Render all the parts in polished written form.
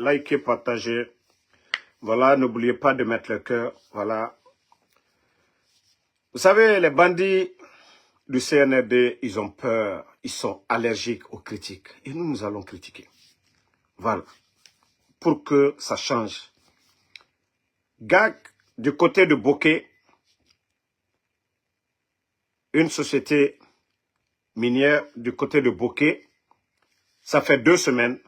likez, partagez. Voilà, n'oubliez pas de mettre le cœur. Voilà. Vous savez, les bandits du CNRD, ils ont peur. Ils sont allergiques aux critiques. Et nous allons critiquer. Voilà. Pour que ça change. Gag, du côté de Bokeh, une société minière du côté de Bokeh, ça fait 2 semaines,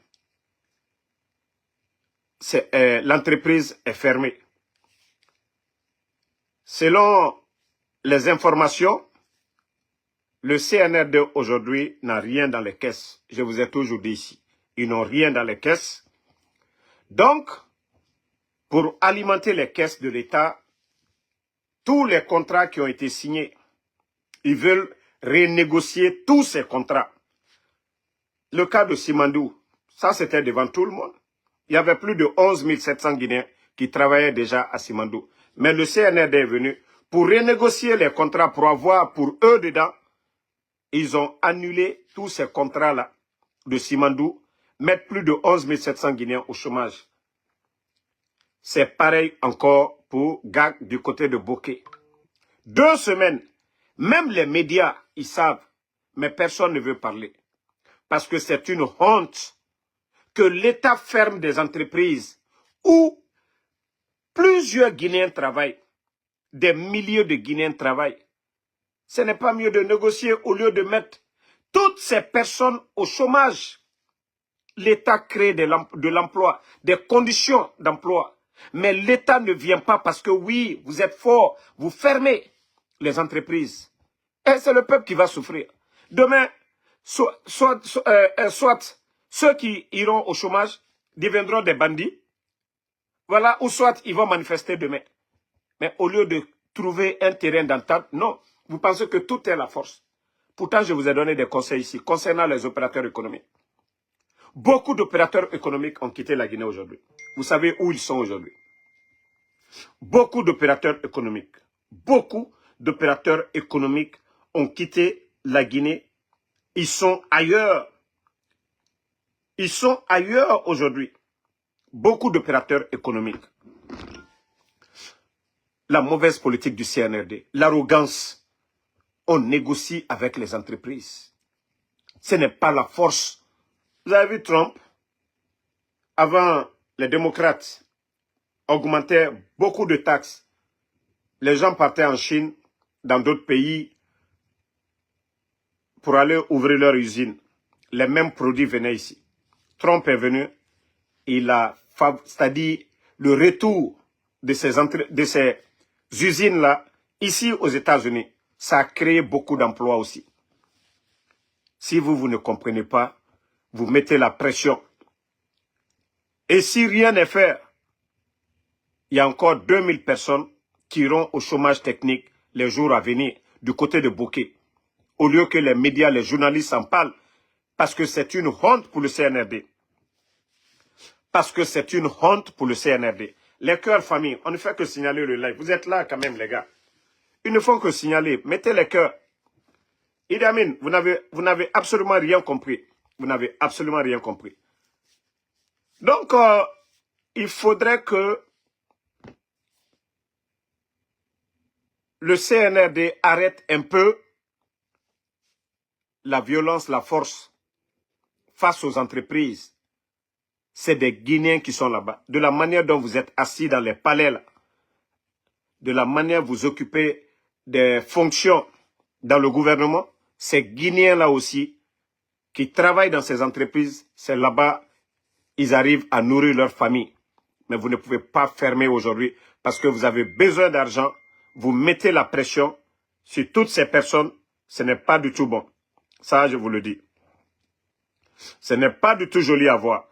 l'entreprise est fermée. Selon les informations, le CNRD aujourd'hui n'a rien dans les caisses. Je vous ai toujours dit ici. Ils n'ont rien dans les caisses. Donc, pour alimenter les caisses de l'État, tous les contrats qui ont été signés, ils veulent renégocier tous ces contrats. Le cas de Simandou, ça c'était devant tout le monde. Il y avait plus de 11 700 Guinéens qui travaillaient déjà à Simandou. Mais le CNRD est venu pour renégocier les contrats, pour avoir pour eux dedans. Ils ont annulé tous ces contrats-là de Simandou, mettre plus de 11 700 Guinéens au chômage. C'est pareil encore pour Gag du côté de Bokeh. 2 semaines, même les médias, ils savent, mais personne ne veut parler. Parce que c'est une honte que l'État ferme des entreprises où plusieurs Guinéens travaillent, des milliers de Guinéens travaillent. Ce n'est pas mieux de négocier au lieu de mettre toutes ces personnes au chômage. L'État crée de l'emploi, des conditions d'emploi. Mais l'État ne vient pas parce que oui, vous êtes fort, vous fermez les entreprises. Et c'est le peuple qui va souffrir. Demain, soit ceux qui iront au chômage deviendront des bandits. Voilà, ou soit ils vont manifester demain. Mais au lieu de trouver un terrain d'entente, non. Vous pensez que tout est la force. Pourtant, je vous ai donné des conseils ici concernant les opérateurs économiques. Beaucoup d'opérateurs économiques ont quitté la Guinée aujourd'hui. Vous savez où ils sont aujourd'hui? Beaucoup d'opérateurs économiques ont quitté la Guinée. Ils sont ailleurs. Ils sont ailleurs aujourd'hui. Beaucoup d'opérateurs économiques. La mauvaise politique du CNRD, l'arrogance. On négocie avec les entreprises. Ce n'est pas la force. Vous avez vu Trump, avant les démocrates augmentaient beaucoup de taxes. Les gens partaient en Chine, dans d'autres pays, pour aller ouvrir leur usine. Les mêmes produits venaient ici. Trump est venu, il a, c'est-à-dire le retour de ces usines-là, ici aux États-Unis. Ça a créé beaucoup d'emplois aussi. Si vous ne comprenez pas, vous mettez la pression. Et si rien n'est fait, il y a encore 2000 personnes qui iront au chômage technique les jours à venir du côté de Bokeh. Au lieu que les médias, les journalistes en parlent, parce que c'est une honte pour le CNRD. Parce que c'est une honte pour le CNRD. Les cœurs famille, on ne fait que signaler le live. Vous êtes là quand même les gars. Ils ne font que signaler. Mettez les cœurs. Idi Amin, vous n'avez absolument rien compris. Vous n'avez absolument rien compris. Donc, il faudrait que le CNRD arrête un peu la violence, la force face aux entreprises. C'est des Guinéens qui sont là-bas. De la manière dont vous êtes assis dans les palais, là, de la manière dont vous occupez des fonctions dans le gouvernement, ces Guinéens-là aussi, qui travaillent dans ces entreprises, c'est là-bas, ils arrivent à nourrir leur famille. Mais vous ne pouvez pas fermer aujourd'hui parce que vous avez besoin d'argent. Vous mettez la pression sur toutes ces personnes. Ce n'est pas du tout bon. Ça, je vous le dis. Ce n'est pas du tout joli à voir.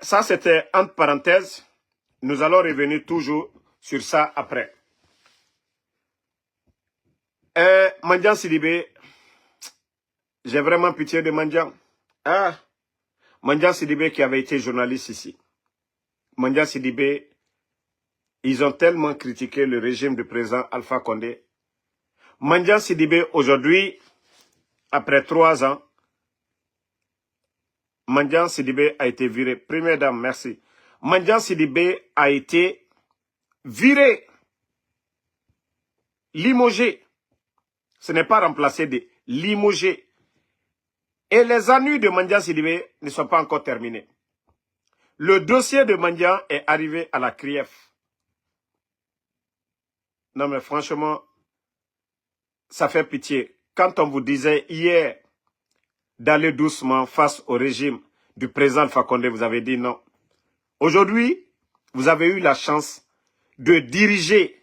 Ça, c'était entre parenthèses. Nous allons revenir toujours sur ça après. Mandian Sidibé, j'ai vraiment pitié de Mandian. Ah, Mandian Sidibé qui avait été journaliste ici. Mandian Sidibé, ils ont tellement critiqué le régime du président Alpha Condé. Mandian Sidibé, aujourd'hui, après 3 ans, Mandian Sidibé a été viré. Première dame, merci. Mandian Sidibé a été viré, limogé. Ce n'est pas remplacé de limogé. Et les ennuis de Mandian Sidibé ne sont pas encore terminés. Le dossier de Mandian est arrivé à la CRIEF. Non mais franchement, ça fait pitié. Quand on vous disait hier d'aller doucement face au régime du président Alpha Condé, vous avez dit non. Aujourd'hui, vous avez eu la chance de diriger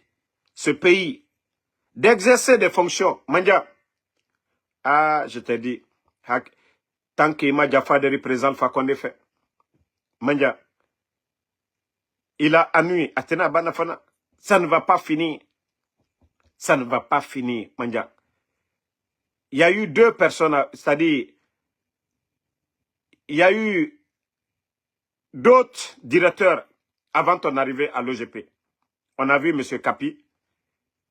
ce pays, d'exercer des fonctions. Mandia, ah, je t'ai dit, tant qu'Ima Jaffa de président Alpha Condé fait, Mandia, il a annuyé, Atena Banafana, ça ne va pas finir. Ça ne va pas finir, Mandia. Il y a eu deux personnes, c'est-à-dire, il y a eu d'autres directeurs avant ton arrivée à l'OGP. On a vu M. Kapi.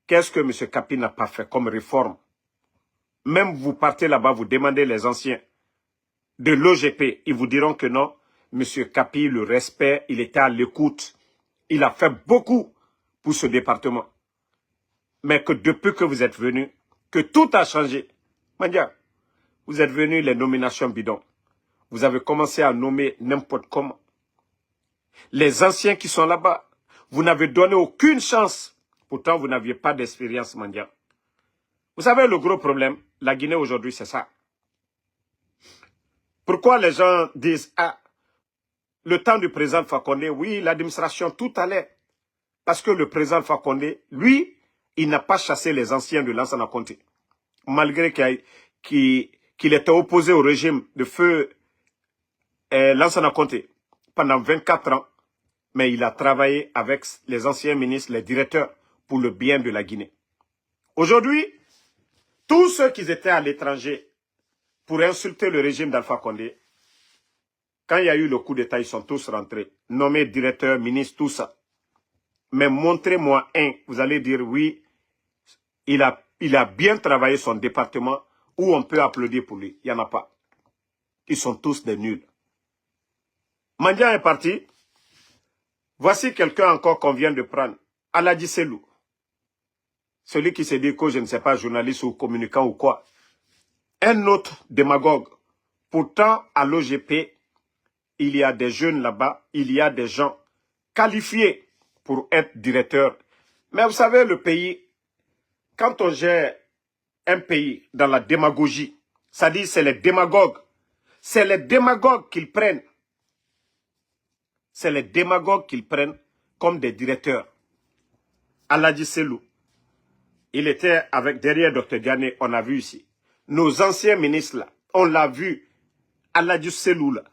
Qu'est-ce que M. Kapi n'a pas fait comme réforme? Même vous partez là-bas, vous demandez les anciens de l'OGP, ils vous diront que non. M. Kapi, le respect, il était à l'écoute. Il a fait beaucoup pour ce département. Mais que depuis que vous êtes venu, que tout a changé. Mandia, vous êtes venu les nominations bidons. Vous avez commencé à nommer n'importe comment. Les anciens qui sont là-bas, vous n'avez donné aucune chance. Pourtant, vous n'aviez pas d'expérience, Mandia. Vous savez, le gros problème, la Guinée aujourd'hui, c'est ça. Pourquoi les gens disent, ah, le temps du président Alpha Condé, oui, l'administration, tout allait. Parce que le président Alpha Condé, lui, il n'a pas chassé les anciens de Lansana Conté. Malgré qu'il était opposé au régime de feu Lansana Conté pendant 24 ans, mais il a travaillé avec les anciens ministres, les directeurs, pour le bien de la Guinée. Aujourd'hui, tous ceux qui étaient à l'étranger pour insulter le régime d'Alpha Condé, quand il y a eu le coup d'État, ils sont tous rentrés, nommés directeurs, ministres, tout ça. Mais montrez-moi un, vous allez dire oui, il a bien travaillé son département, où on peut applaudir pour lui. Il n'y en a pas. Ils sont tous des nuls. Mandian est parti. Voici quelqu'un encore qu'on vient de prendre. Aladji Selou. Celui qui se dit que je ne sais pas, journaliste ou communicant ou quoi. Un autre démagogue. Pourtant, à l'OGP, il y a des jeunes là-bas, il y a des gens qualifiés pour être directeurs. Mais vous savez, le pays, quand on gère un pays dans la démagogie, ça dit c'est les démagogues. C'est les démagogues qu'ils prennent. C'est les démagogues qu'ils prennent comme des directeurs. Aladji Selou, il était avec derrière Dr Diané, on a vu ici. Nos anciens ministres là, on l'a vu. Aladji Selou là.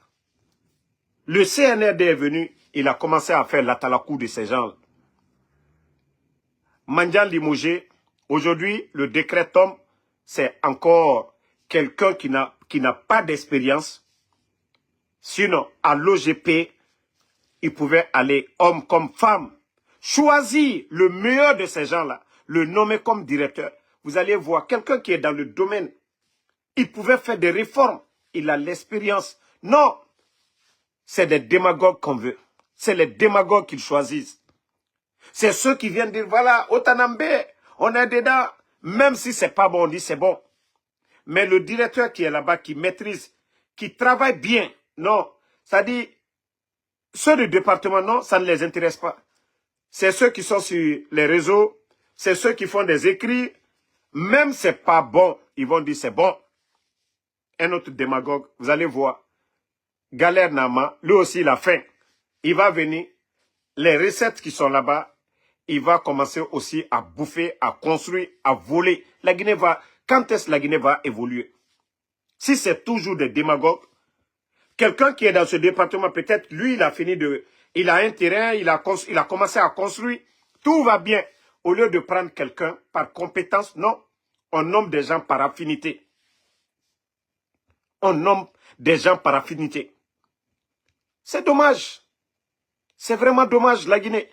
Le CNRD est venu, il a commencé à faire l'atalakou de ces gens-là. Mandian limogé, aujourd'hui, le décret tombe, c'est encore quelqu'un qui n'a pas d'expérience. Sinon, à l'OGP, il pouvait aller, homme comme femme, choisir le meilleur de ces gens-là, le nommer comme directeur. Vous allez voir, quelqu'un qui est dans le domaine, il pouvait faire des réformes, il a l'expérience. Non, c'est des démagogues qu'on veut. C'est les démagogues qu'ils choisissent. C'est ceux qui viennent dire, voilà, Otanambe, on est dedans. Même si c'est pas bon, on dit c'est bon. Mais le directeur qui est là-bas, qui maîtrise, qui travaille bien, non. Ça dit, ceux du département, non, ça ne les intéresse pas. C'est ceux qui sont sur les réseaux, c'est ceux qui font des écrits. Même si c'est pas bon, ils vont dire c'est bon. Un autre démagogue, vous allez voir. Galère Nama, lui aussi il a faim. Il va venir, les recettes qui sont là-bas, il va commencer aussi à bouffer, à construire, à voler. La Guinée va, quand est-ce que la Guinée va évoluer? Si c'est toujours des démagogues, quelqu'un qui est dans ce département, peut-être lui, il a fini de, il a un terrain, il a commencé à construire, tout va bien. Au lieu de prendre quelqu'un par compétence, non, on nomme des gens par affinité. On nomme des gens par affinité. C'est dommage. C'est vraiment dommage, la Guinée.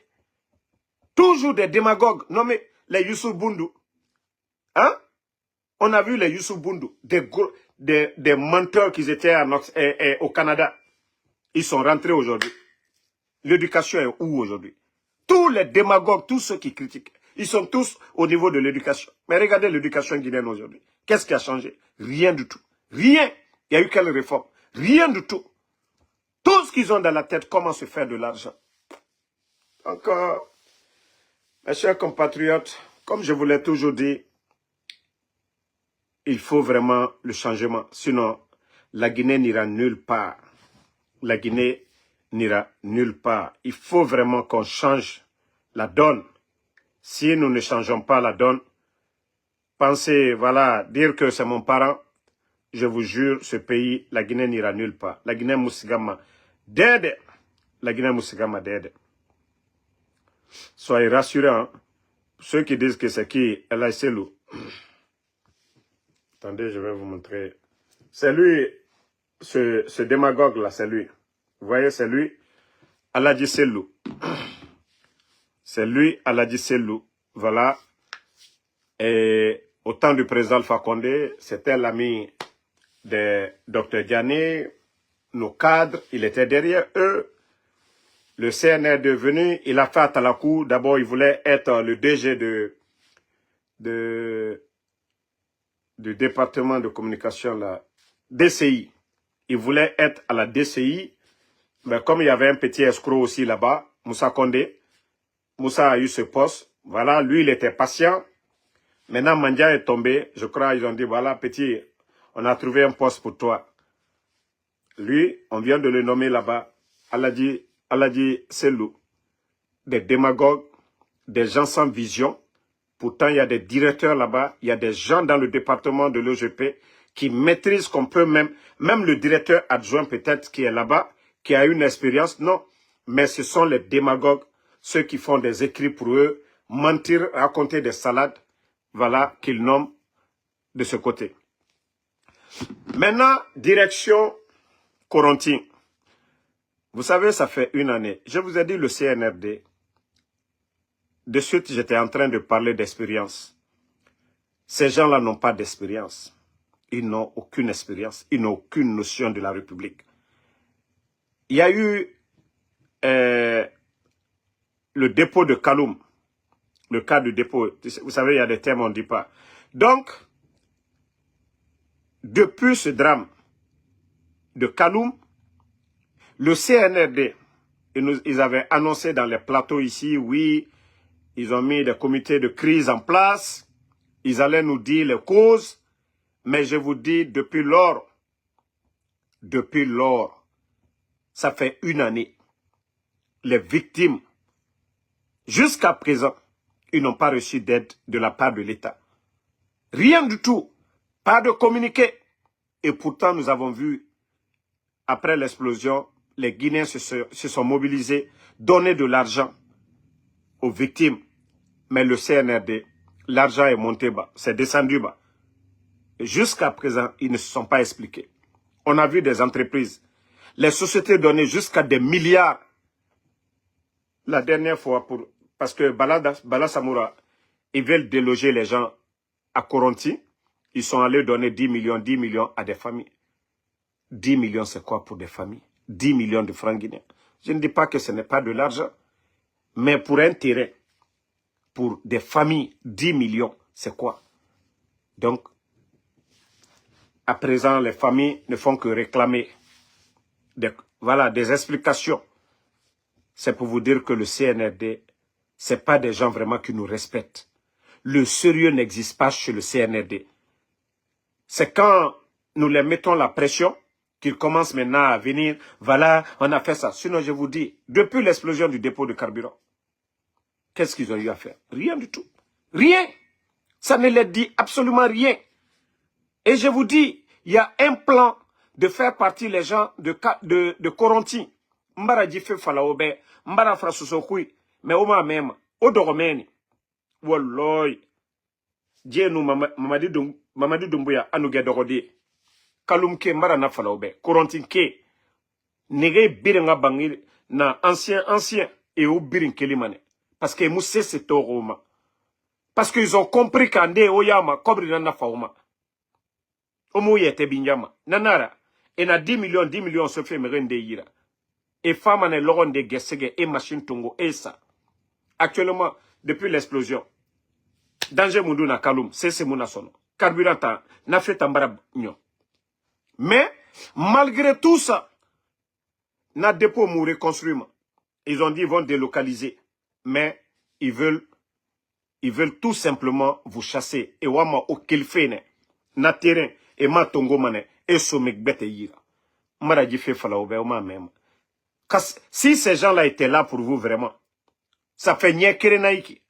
Toujours des démagogues nommés les Youssouf Boundou. Hein? On a vu les Youssouf Boundou, des menteurs qui étaient au Canada. Ils sont rentrés aujourd'hui. L'éducation est où aujourd'hui? Tous les démagogues, tous ceux qui critiquent, ils sont tous au niveau de l'éducation. Mais regardez l'éducation guinéenne aujourd'hui. Qu'est-ce qui a changé? Rien du tout. Rien. Il y a eu quelle réforme? Rien du tout. Tout ce qu'ils ont dans la tête, comment se faire de l'argent. Donc, mes chers compatriotes, comme je vous l'ai toujours dit, il faut vraiment le changement. Sinon, la Guinée n'ira nulle part. La Guinée n'ira nulle part. Il faut vraiment qu'on change la donne. Si nous ne changeons pas la donne, pensez, voilà, dire que c'est mon parent, je vous jure, ce pays, la Guinée n'ira nulle part. La Guinée Moussigama, d'aide. La Guinée Moussigama, d'aide. Soyez rassurés, hein. Ceux qui disent que c'est qui, El Selou. Attendez, je vais vous montrer. C'est lui, ce démagogue-là, c'est lui. Vous voyez, c'est lui, Aladji Selou. C'est lui, Aladji Selou. Voilà. Et au temps du président Alpha Condé, c'était l'ami de Dr Diané, nos cadres, il était derrière eux. Le CNR est devenu, il a fait à Talakou. D'abord, il voulait être le DG du département de communication, la DCI. Il voulait être à la DCI, mais comme il y avait un petit escroc aussi là-bas, Moussa Condé, Moussa a eu ce poste. Voilà, lui, il était patient. Maintenant, Mandia est tombé. Je crois ils ont dit, voilà, petit, on a trouvé un poste pour toi. Lui, on vient de le nommer là-bas, Aladji Selou. Des démagogues, des gens sans vision. Pourtant, il y a des directeurs là-bas, il y a des gens dans le département de l'OGP qui maîtrisent qu'on peut même le directeur adjoint peut-être qui est là-bas, qui a une expérience, non. Mais ce sont les démagogues, ceux qui font des écrits pour eux, mentir, raconter des salades, voilà, qu'ils nomment de ce côté. Maintenant, direction Corontin. Vous savez, ça fait une année. Je vous ai dit le CNRD. De suite, j'étais en train de parler d'expérience. Ces gens-là n'ont pas d'expérience. Ils n'ont aucune expérience. Ils n'ont aucune notion de la République. Il y a eu le dépôt de Kaloum. Le cas du dépôt. Vous savez, il y a des termes, on ne dit pas. Donc, depuis ce drame de Kaloum, le CNRD, ils avaient annoncé dans les plateaux ici, oui, ils ont mis des comités de crise en place, ils allaient nous dire les causes, mais je vous dis, depuis lors, ça fait une année, les victimes, jusqu'à présent, ils n'ont pas reçu d'aide de la part de l'État. Rien du tout, pas de communiqué. Et pourtant, nous avons vu, après l'explosion, les Guinéens se sont mobilisés, donné de l'argent aux victimes. Mais le CNRD, l'argent est monté bas, c'est descendu bas. Jusqu'à présent, ils ne se sont pas expliqués. On a vu des entreprises, les sociétés donnaient jusqu'à des milliards. La dernière fois, parce que Bala Samoura, ils veulent déloger les gens à Coronti, ils sont allés donner 10 millions à des familles. 10 millions, c'est quoi pour des familles? 10 millions de francs guinéens. Je ne dis pas que ce n'est pas de l'argent, mais pour un terrain, pour des familles, 10 millions, c'est quoi? Donc, à présent, les familles ne font que réclamer des explications. C'est pour vous dire que le CNRD, ce n'est pas des gens vraiment qui nous respectent. Le sérieux n'existe pas chez le CNRD. C'est quand nous les mettons la pression qu'ils commencent maintenant à venir. Voilà, on a fait ça. Sinon, je vous dis, depuis l'explosion du dépôt de carburant, qu'est-ce qu'ils ont eu à faire? Rien du tout. Rien. Ça ne leur dit absolument rien. Et je vous dis, il y a un plan de faire partir les gens de Coronti. Mbara Djife Falaobe, Mbara Frasosokui, mais au moins même, au Doromeni. Walloy. Djenu Mamadi Doumbouya, Anouga Dorodi. Kalumke Mbara na Falaobe, Corontin Ke. Nege Birenga Bangil, na ancien, et au Birin Kelimane. Parce que Moussé c'est au Roma. Parce qu'ils ont compris qu'Ande Oyama, Kobri na Faoma. Omo yete binyama. Nanara. Et na 10 millions se fait merende yira. Et femme en est l'oron de gesege et machine tongo et ça. Actuellement, depuis l'explosion, danger mundu na kalum, c'est mon sono. Carburant na fait tambara nyon. Mais, malgré tout ça, na dépôt mou reconstruire. Ils ont dit qu'ils vont délocaliser. Mais, ils veulent tout simplement vous chasser. Et wama o kelfene, na terrain, et ma tongo mane, et somek bete yira. Mara di fe fala oube, oma même. Si ces gens-là étaient là pour vous vraiment, ça fait nyekere naiki.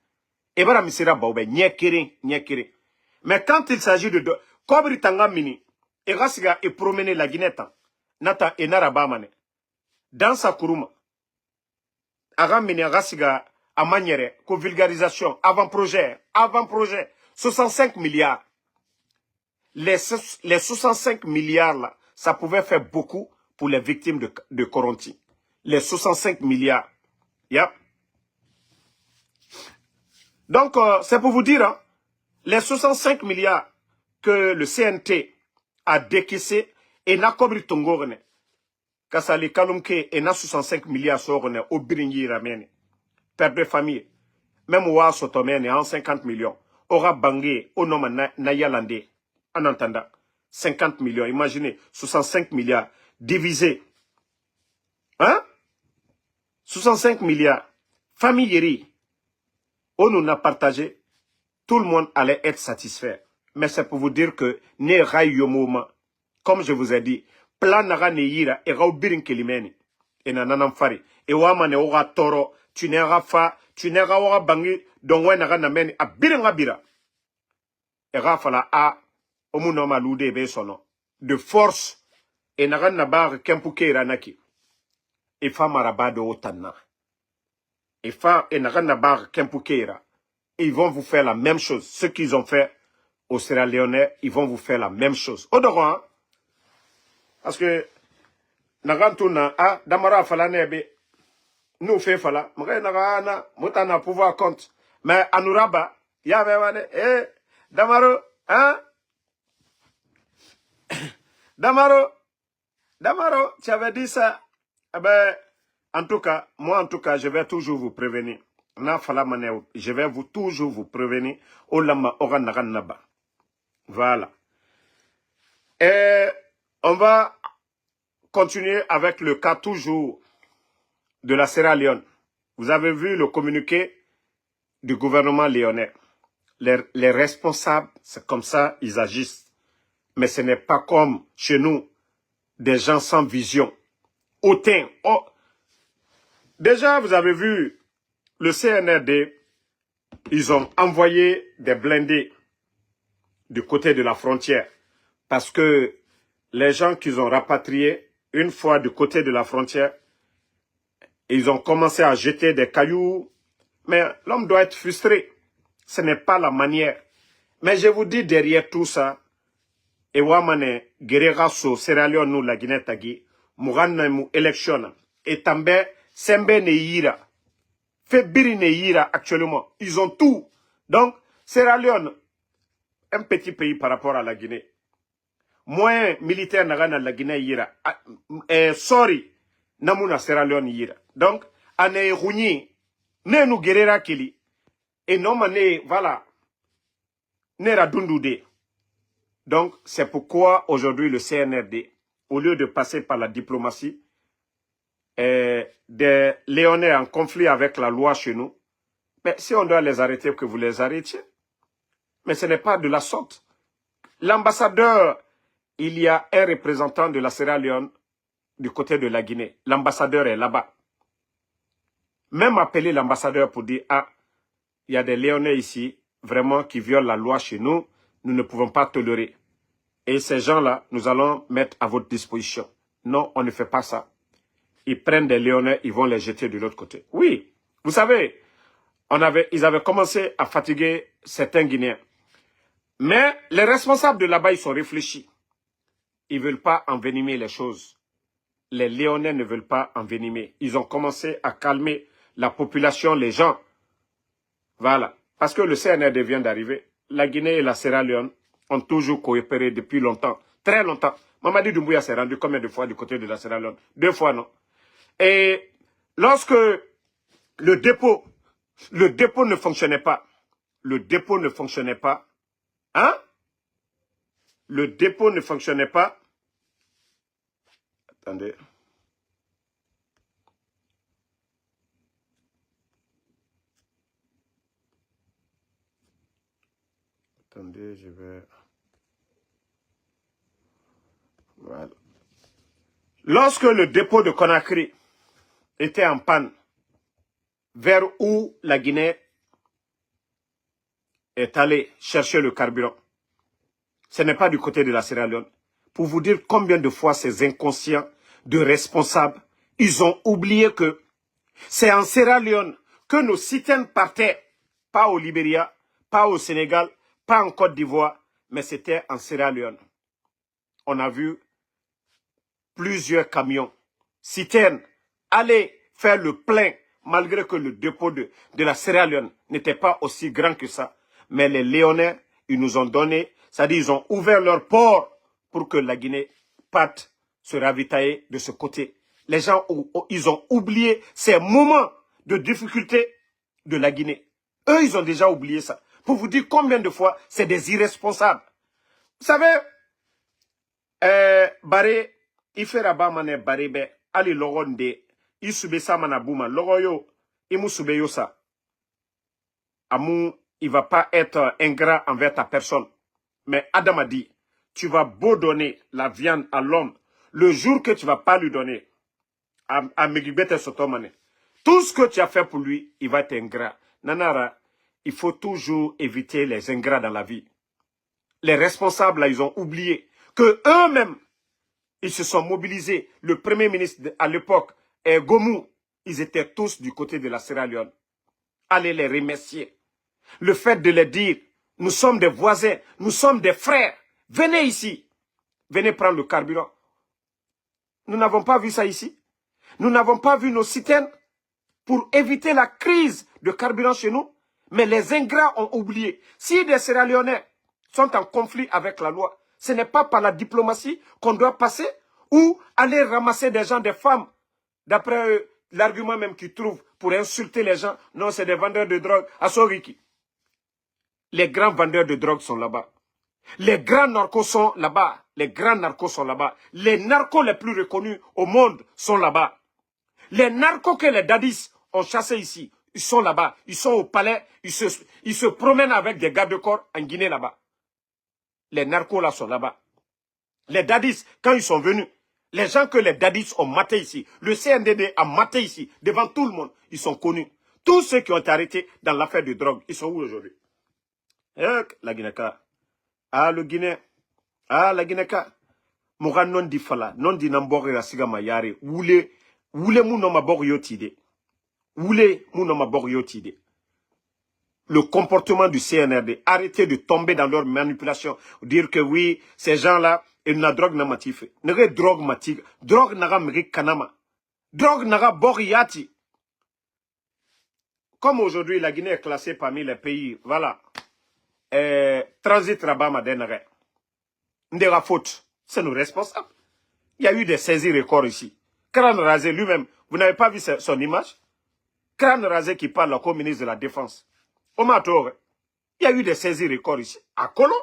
Et bara misera baoube, nyekere. Mais quand il s'agit de kobri tanga mini, et rasiga et promener la Guinée-tan, nata et narabamane, dans sa kuruma, aramini rasiga à manière, ko vulgarisation, avant-projet, 65 milliards. Les 65 milliards là, ça pouvait faire beaucoup pour les victimes de Coronti. Les 65 milliards. Yep. Donc, c'est pour vous dire, hein, les 65 milliards que le CNT a décaissé et n'a cobri tongorne. Kasali kalumke et n'a 65 milliards sorne au biringi ramene. Père de famille. Même Ouah Sotomene en 50 millions. Aura bangé au nom Nayalande. En entendant. 50 millions. Imaginez. 65 milliards. Divisé. Hein? 65 milliards. Famille Yeri. On nous a partagé. Tout le monde allait être satisfait. Mais c'est pour vous dire que ne rayomoma. Comme je vous ai dit. Plan nara ne yira. Et rao birin kelimeni. Et nananam fari. Et wamane ora toro. Tu n'auras fa. Tu n'auras ora bangi. Donc ouais nara nameni. A birin abira. Et rafala a. Omunoma lude be sono. De force. Et nara nabar kempuke ranaki. Et fa marabado otana. Et fa et nara nabar kempuke ra. Ils vont vous faire la même chose. Ce qu'ils ont fait au Sierra Leone, ils vont vous faire la même chose. Odoran, hein? Parce que, Nagantuna, ah, Damara fala nebe, nous fait fala, Nagana, Moutana pouvoir compte. Mais Anouraba, Yavane, Damaro, hein? Damaro, tu avais dit ça. Eh ben, en tout cas, moi, je vais toujours vous prévenir. Je vais toujours vous prévenir. Voilà. Et on va continuer avec le cas toujours de la Sierra Leone. Vous avez vu le communiqué du gouvernement léonais. Les responsables, c'est comme ça, ils agissent. Mais ce n'est pas comme chez nous, des gens sans vision. Hautain. Oh. Déjà, vous avez vu le CNRD, ils ont envoyé des blindés du côté de la frontière. Parce que les gens qu'ils ont rapatriés, une fois du côté de la frontière, ils ont commencé à jeter des cailloux. Mais l'homme doit être frustré. Ce n'est pas la manière. Mais je vous dis derrière tout ça, et wamane gereraso Sierra Leone nous la Guinée tagi, mugana mu élection et tambe sembe ne yira. Febiri ne yira actuellement. Ils ont tout. Donc, Sierra Leone, un petit pays par rapport à la Guinée. Moins militaire n'a la Guinée yira. Sorry, namuna Sierra Leone yira. Donc, ane rouni, ne nous guerrera kili. Et non mané, voilà, ne radundude. Donc, c'est pourquoi aujourd'hui le CNRD, au lieu de passer par la diplomatie, des Léonais en conflit avec la loi chez nous, mais si on doit les arrêter, que vous les arrêtiez. Mais ce n'est pas de la sorte. L'ambassadeur, il y a un représentant de la Sierra Leone du côté de la Guinée. L'ambassadeur est là-bas. Même appeler l'ambassadeur pour dire, ah, il y a des Léonais ici, vraiment, qui violent la loi chez nous, nous ne pouvons pas tolérer. Et ces gens-là, nous allons mettre à votre disposition. Non, on ne fait pas ça. Ils prennent des Léonais, ils vont les jeter de l'autre côté. Oui, vous savez, ils avaient commencé à fatiguer certains Guinéens. Mais les responsables de là-bas, ils sont réfléchis. Ils ne veulent pas envenimer les choses. Les Léonais ne veulent pas envenimer. Ils ont commencé à calmer la population, les gens. Voilà. Parce que le CNRD vient d'arriver. La Guinée et la Sierra Leone ont toujours coopéré depuis longtemps. Très longtemps. Mamadi Doumbouya s'est rendu combien de fois du côté de la Sierra Leone? 2 fois, non? Et lorsque le dépôt ne fonctionnait pas, le dépôt ne fonctionnait pas, hein? Le dépôt ne fonctionnait pas. Attendez. Attendez, je vais... Voilà. Lorsque le dépôt de Conakry était en panne, vers où la Guinée est allée chercher le carburant, ce n'est pas du côté de la Sierra Leone. Pour vous dire combien de fois ces inconscients de responsables, ils ont oublié que c'est en Sierra Leone que nos citernes partaient, pas au Libéria, pas au Sénégal, pas en Côte d'Ivoire, mais c'était en Sierra Leone. On a vu plusieurs camions, citernes, aller faire le plein, malgré que le dépôt de la Sierra Leone n'était pas aussi grand que ça. Mais les Léonais, ils nous ont donné, c'est-à-dire ils ont ouvert leur port pour que la Guinée parte se ravitailler de ce côté. Les gens, ils ont oublié ces moments de difficulté de la Guinée. Eux, ils ont déjà oublié ça. Pour vous dire combien de fois, c'est des irresponsables. Vous savez, Baré, ifera ba mane Baré be, ali logonde, isube sa manabuma, logoyo, imusube yo sa. Amou, il ne va pas être ingrat envers ta personne. Mais Adam a dit, tu vas beau donner la viande à l'homme, le jour que tu ne vas pas lui donner, à Megibete Sotomane, tout ce que tu as fait pour lui, il va être ingrat. Nanara, il faut toujours éviter les ingrats dans la vie. Les responsables, là, ils ont oublié que eux-mêmes, ils se sont mobilisés. Le premier ministre à l'époque, Gomou, ils étaient tous du côté de la Sierra Leone. Allez les remercier. Le fait de leur dire, nous sommes des voisins, nous sommes des frères, venez ici, venez prendre le carburant. Nous n'avons pas vu ça ici. Nous n'avons pas vu nos citernes pour éviter la crise de carburant chez nous. Mais les ingrats ont oublié. Si des Sierra Léonais sont en conflit avec la loi, ce n'est pas par la diplomatie qu'on doit passer ou aller ramasser des gens, des femmes, d'après l'argument même qu'ils trouvent pour insulter les gens. Non, c'est des vendeurs de drogue à Soriki. Les grands vendeurs de drogue sont là-bas. Les grands narcos sont là-bas. Les grands narcos sont là-bas. Les narcos les plus reconnus au monde sont là-bas. Les narcos que les dadis ont chassés ici, ils sont là-bas. Ils sont au palais. Ils se promènent avec des gardes-corps en Guinée là-bas. Les narcos là sont là-bas. Les dadis, quand ils sont venus, les gens que les dadis ont matés ici, le CNDD a maté ici, devant tout le monde, ils sont connus. Tous ceux qui ont été arrêtés dans l'affaire de drogue, ils sont où aujourd'hui? La Guinée-Ka. Ah, le Guinée. Ah, la Guinée-Ka. Moura non di fala, non di nambori rasiga mayare. Wule mouno mabor yotide. Wule mouno mabor yotide. Le comportement du CNRD. Arrêtez de tomber dans leur manipulation. Dire que oui, ces gens-là, ils n'ont drogue n'a matif. N'ont drogue matif. Drogue n'a pas kanama. Drogue n'a pas boriati. Comme aujourd'hui, la Guinée est classée parmi les pays, voilà. Transit Rabat Madenere. Ndera faute, c'est nous responsables. Il y a eu des saisies records ici. Kran Razé lui-même, vous n'avez pas vu son image? Kran Razé qui parle comme ministre de la Défense. Omatore, il y a eu des saisies records ici. À Kolo,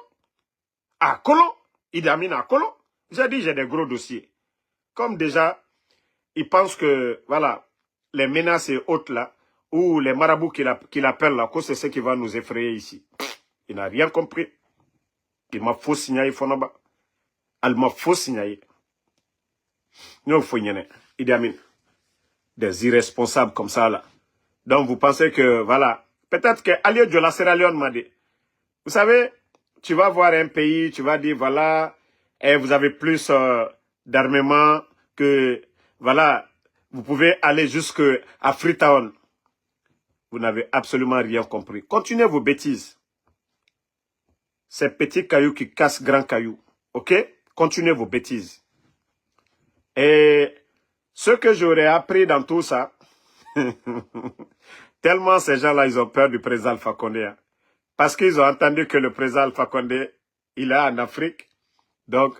Idi Amin à Kolo. J'ai dit, j'ai des gros dossiers. Comme déjà, ils pensent que, voilà, les menaces et autres là, ou les marabouts qui l'appellent là, que c'est ce qui va nous effrayer ici. Il n'a rien compris. Il m'a faux signalé, Fonaba. Elle m'a faux signalé. Nous, Idi Amin. Des irresponsables comme ça, là. Donc, vous pensez que, voilà. Peut-être que Aliou de la Sierra Leone m'a dit. Vous savez, tu vas voir un pays, tu vas dire, voilà, et vous avez plus d'armement que, voilà, vous pouvez aller jusqu'à Freetown. Vous n'avez absolument rien compris. Continuez vos bêtises. Ces petits cailloux qui cassent grands cailloux. OK? Continuez vos bêtises. Et ce que j'aurais appris dans tout ça, tellement ces gens-là, ils ont peur du président Alpha Condé. Hein, parce qu'ils ont entendu que le président Alpha Condé, il est en Afrique. Donc,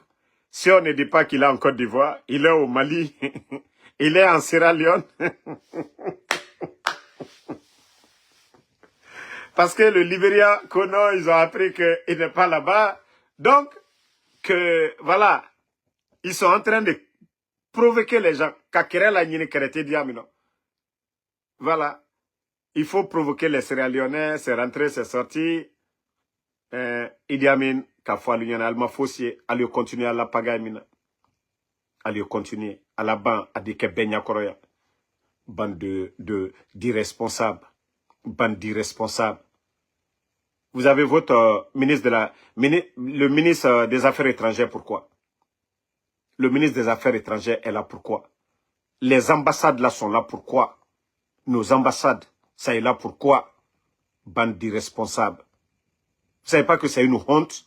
Si on ne dit pas qu'il est en Côte d'Ivoire, il est au Mali, il est en Sierra Leone. Parce que le Libéria, Kono, ils ont appris qu'il n'est pas là-bas. Donc, que voilà, ils sont en train de provoquer les gens. Voilà. Il faut provoquer les Sierra Leonais, c'est rentré, c'est sorti. Idi Amin, Kafwa l'Union Alma Fossier, allez continuer à la pagaille, allez continuer à la ban, à dire que Benya Koroya. Bande d'irresponsables. Bande d'irresponsables. Vous avez votre ministre le ministre des Affaires étrangères, pourquoi? Le ministre des Affaires étrangères est là, pourquoi? Les ambassades là sont là, pourquoi? Nos ambassades, ça est là, pourquoi? Bande d'irresponsables. Vous savez pas que c'est une honte?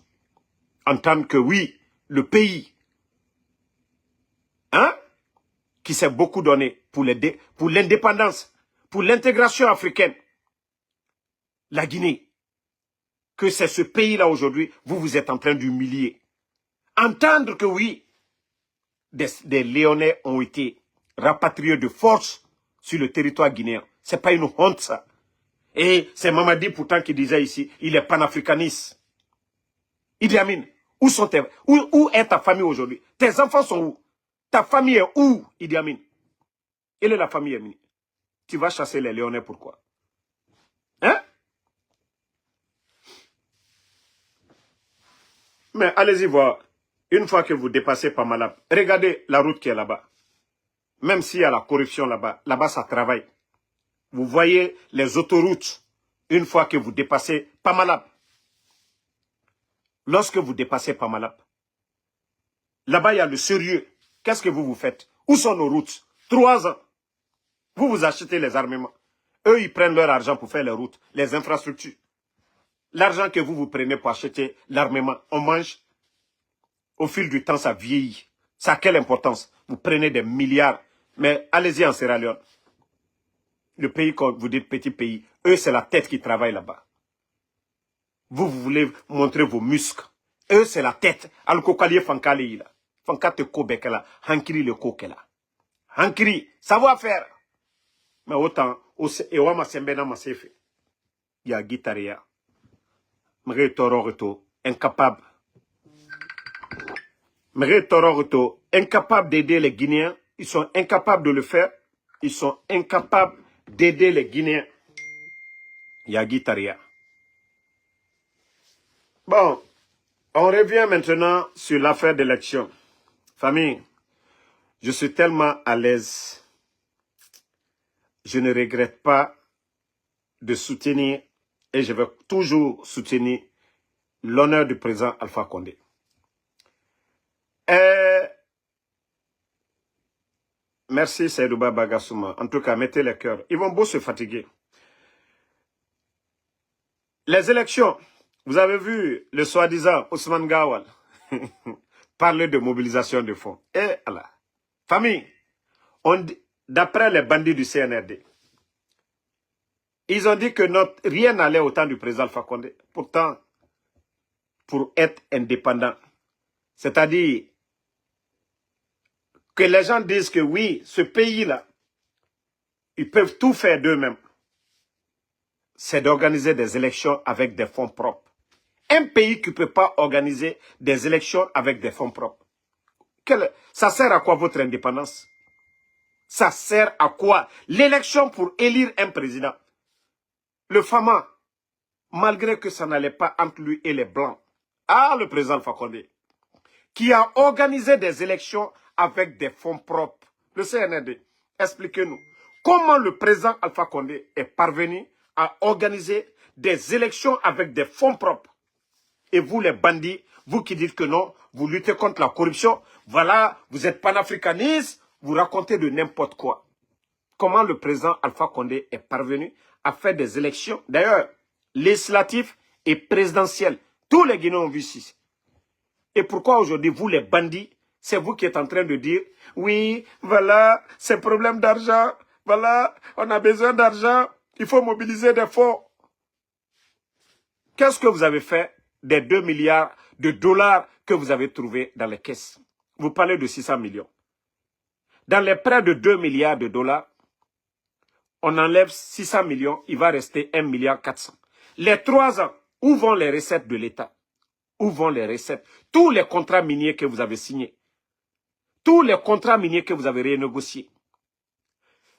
En tant que, oui, le pays, hein, qui s'est beaucoup donné pour l'indépendance, pour l'intégration africaine, la Guinée, que c'est ce pays-là aujourd'hui, vous êtes en train d'humilier. Entendre que oui, des Léonais ont été rapatriés de force sur le territoire guinéen, c'est pas une honte ça. Et c'est Mamadi pourtant qui disait ici, il est panafricaniste. Idi Amin, où est ta famille aujourd'hui? Tes enfants sont où? Ta famille est où, Idi Amin? Elle est la famille Amini. Tu vas chasser les Léonais, pourquoi? Hein? Mais allez-y voir. Une fois que vous dépassez Pamalab, regardez la route qui est là-bas. Même s'il y a la corruption là-bas, là-bas ça travaille. Vous voyez les autoroutes, une fois que vous dépassez Pamalab. Lorsque vous dépassez Pamalab, là-bas il y a le sérieux. Qu'est-ce que vous faites? Où sont nos routes? 3 ans. Vous achetez les armements. Eux, ils prennent leur argent pour faire les routes, les infrastructures. L'argent que vous prenez pour acheter l'armement, on mange. Au fil du temps, ça vieillit. Ça a quelle importance? Vous prenez des milliards. Mais allez-y en Sierra Leone. Le pays, quand vous dites petit pays, eux, c'est la tête qui travaille là-bas. Vous voulez montrer vos muscles. Eux, c'est la tête. Al-Kokaliye Fankali, là. Fankate Kobekela. Hankiri le Kokela. Hankiri, savoir-faire. Mais autant, Ewama Sembena Masefe. Il y a Guitaria. Mre Tororoto, incapable. Mre Tororoto, incapable d'aider les Guinéens. Ils sont incapables de le faire. Ils sont incapables d'aider les Guinéens. Il y a Guitaria. Bon, on revient maintenant sur l'affaire d'élection. Famille, je suis tellement à l'aise. Je ne regrette pas de soutenir et je vais toujours soutenir l'honneur du président Alpha Condé. Merci Seydouba Bagassouma. En tout cas, mettez les cœurs. Ils vont beau se fatiguer. Les élections, vous avez vu le soi-disant Ousmane Gawal parler de mobilisation de fonds. Et Allah, famille, d'après les bandits du CNRD, ils ont dit que rien n'allait au temps du président Alpha Condé. Pourtant, pour être indépendant, c'est-à-dire que les gens disent que oui, ce pays-là, ils peuvent tout faire d'eux-mêmes. C'est d'organiser des élections avec des fonds propres. Un pays qui ne peut pas organiser des élections avec des fonds propres. Ça sert à quoi votre indépendance? Ça sert à quoi? L'élection pour élire un président. Le Fama, malgré que ça n'allait pas entre lui et les Blancs, le président Alpha Condé, qui a organisé des élections avec des fonds propres. Le CNRD, expliquez-nous. Comment le président Alpha Condé est parvenu à organiser des élections avec des fonds propres? Et vous, les bandits, vous qui dites que non, vous luttez contre la corruption, voilà, vous êtes panafricanistes, vous racontez de n'importe quoi. Comment le président Alpha Condé est parvenu à faire des élections, d'ailleurs, législatives et présidentielles. Tous les Guinéens ont vu ici. Et pourquoi aujourd'hui, vous les bandits, c'est vous qui êtes en train de dire, oui, voilà, c'est problème d'argent, voilà, on a besoin d'argent, il faut mobiliser des fonds. Qu'est-ce que vous avez fait des 2 milliards de dollars que vous avez trouvés dans les caisses? vous parlez de 600 millions. Dans les près de 2 milliards de dollars, on enlève 600 millions, il va rester 1 milliard 400. Les 3 ans, où vont les recettes de l'État? Où vont les recettes? Tous les contrats miniers que vous avez signés, tous les contrats miniers que vous avez renégociés,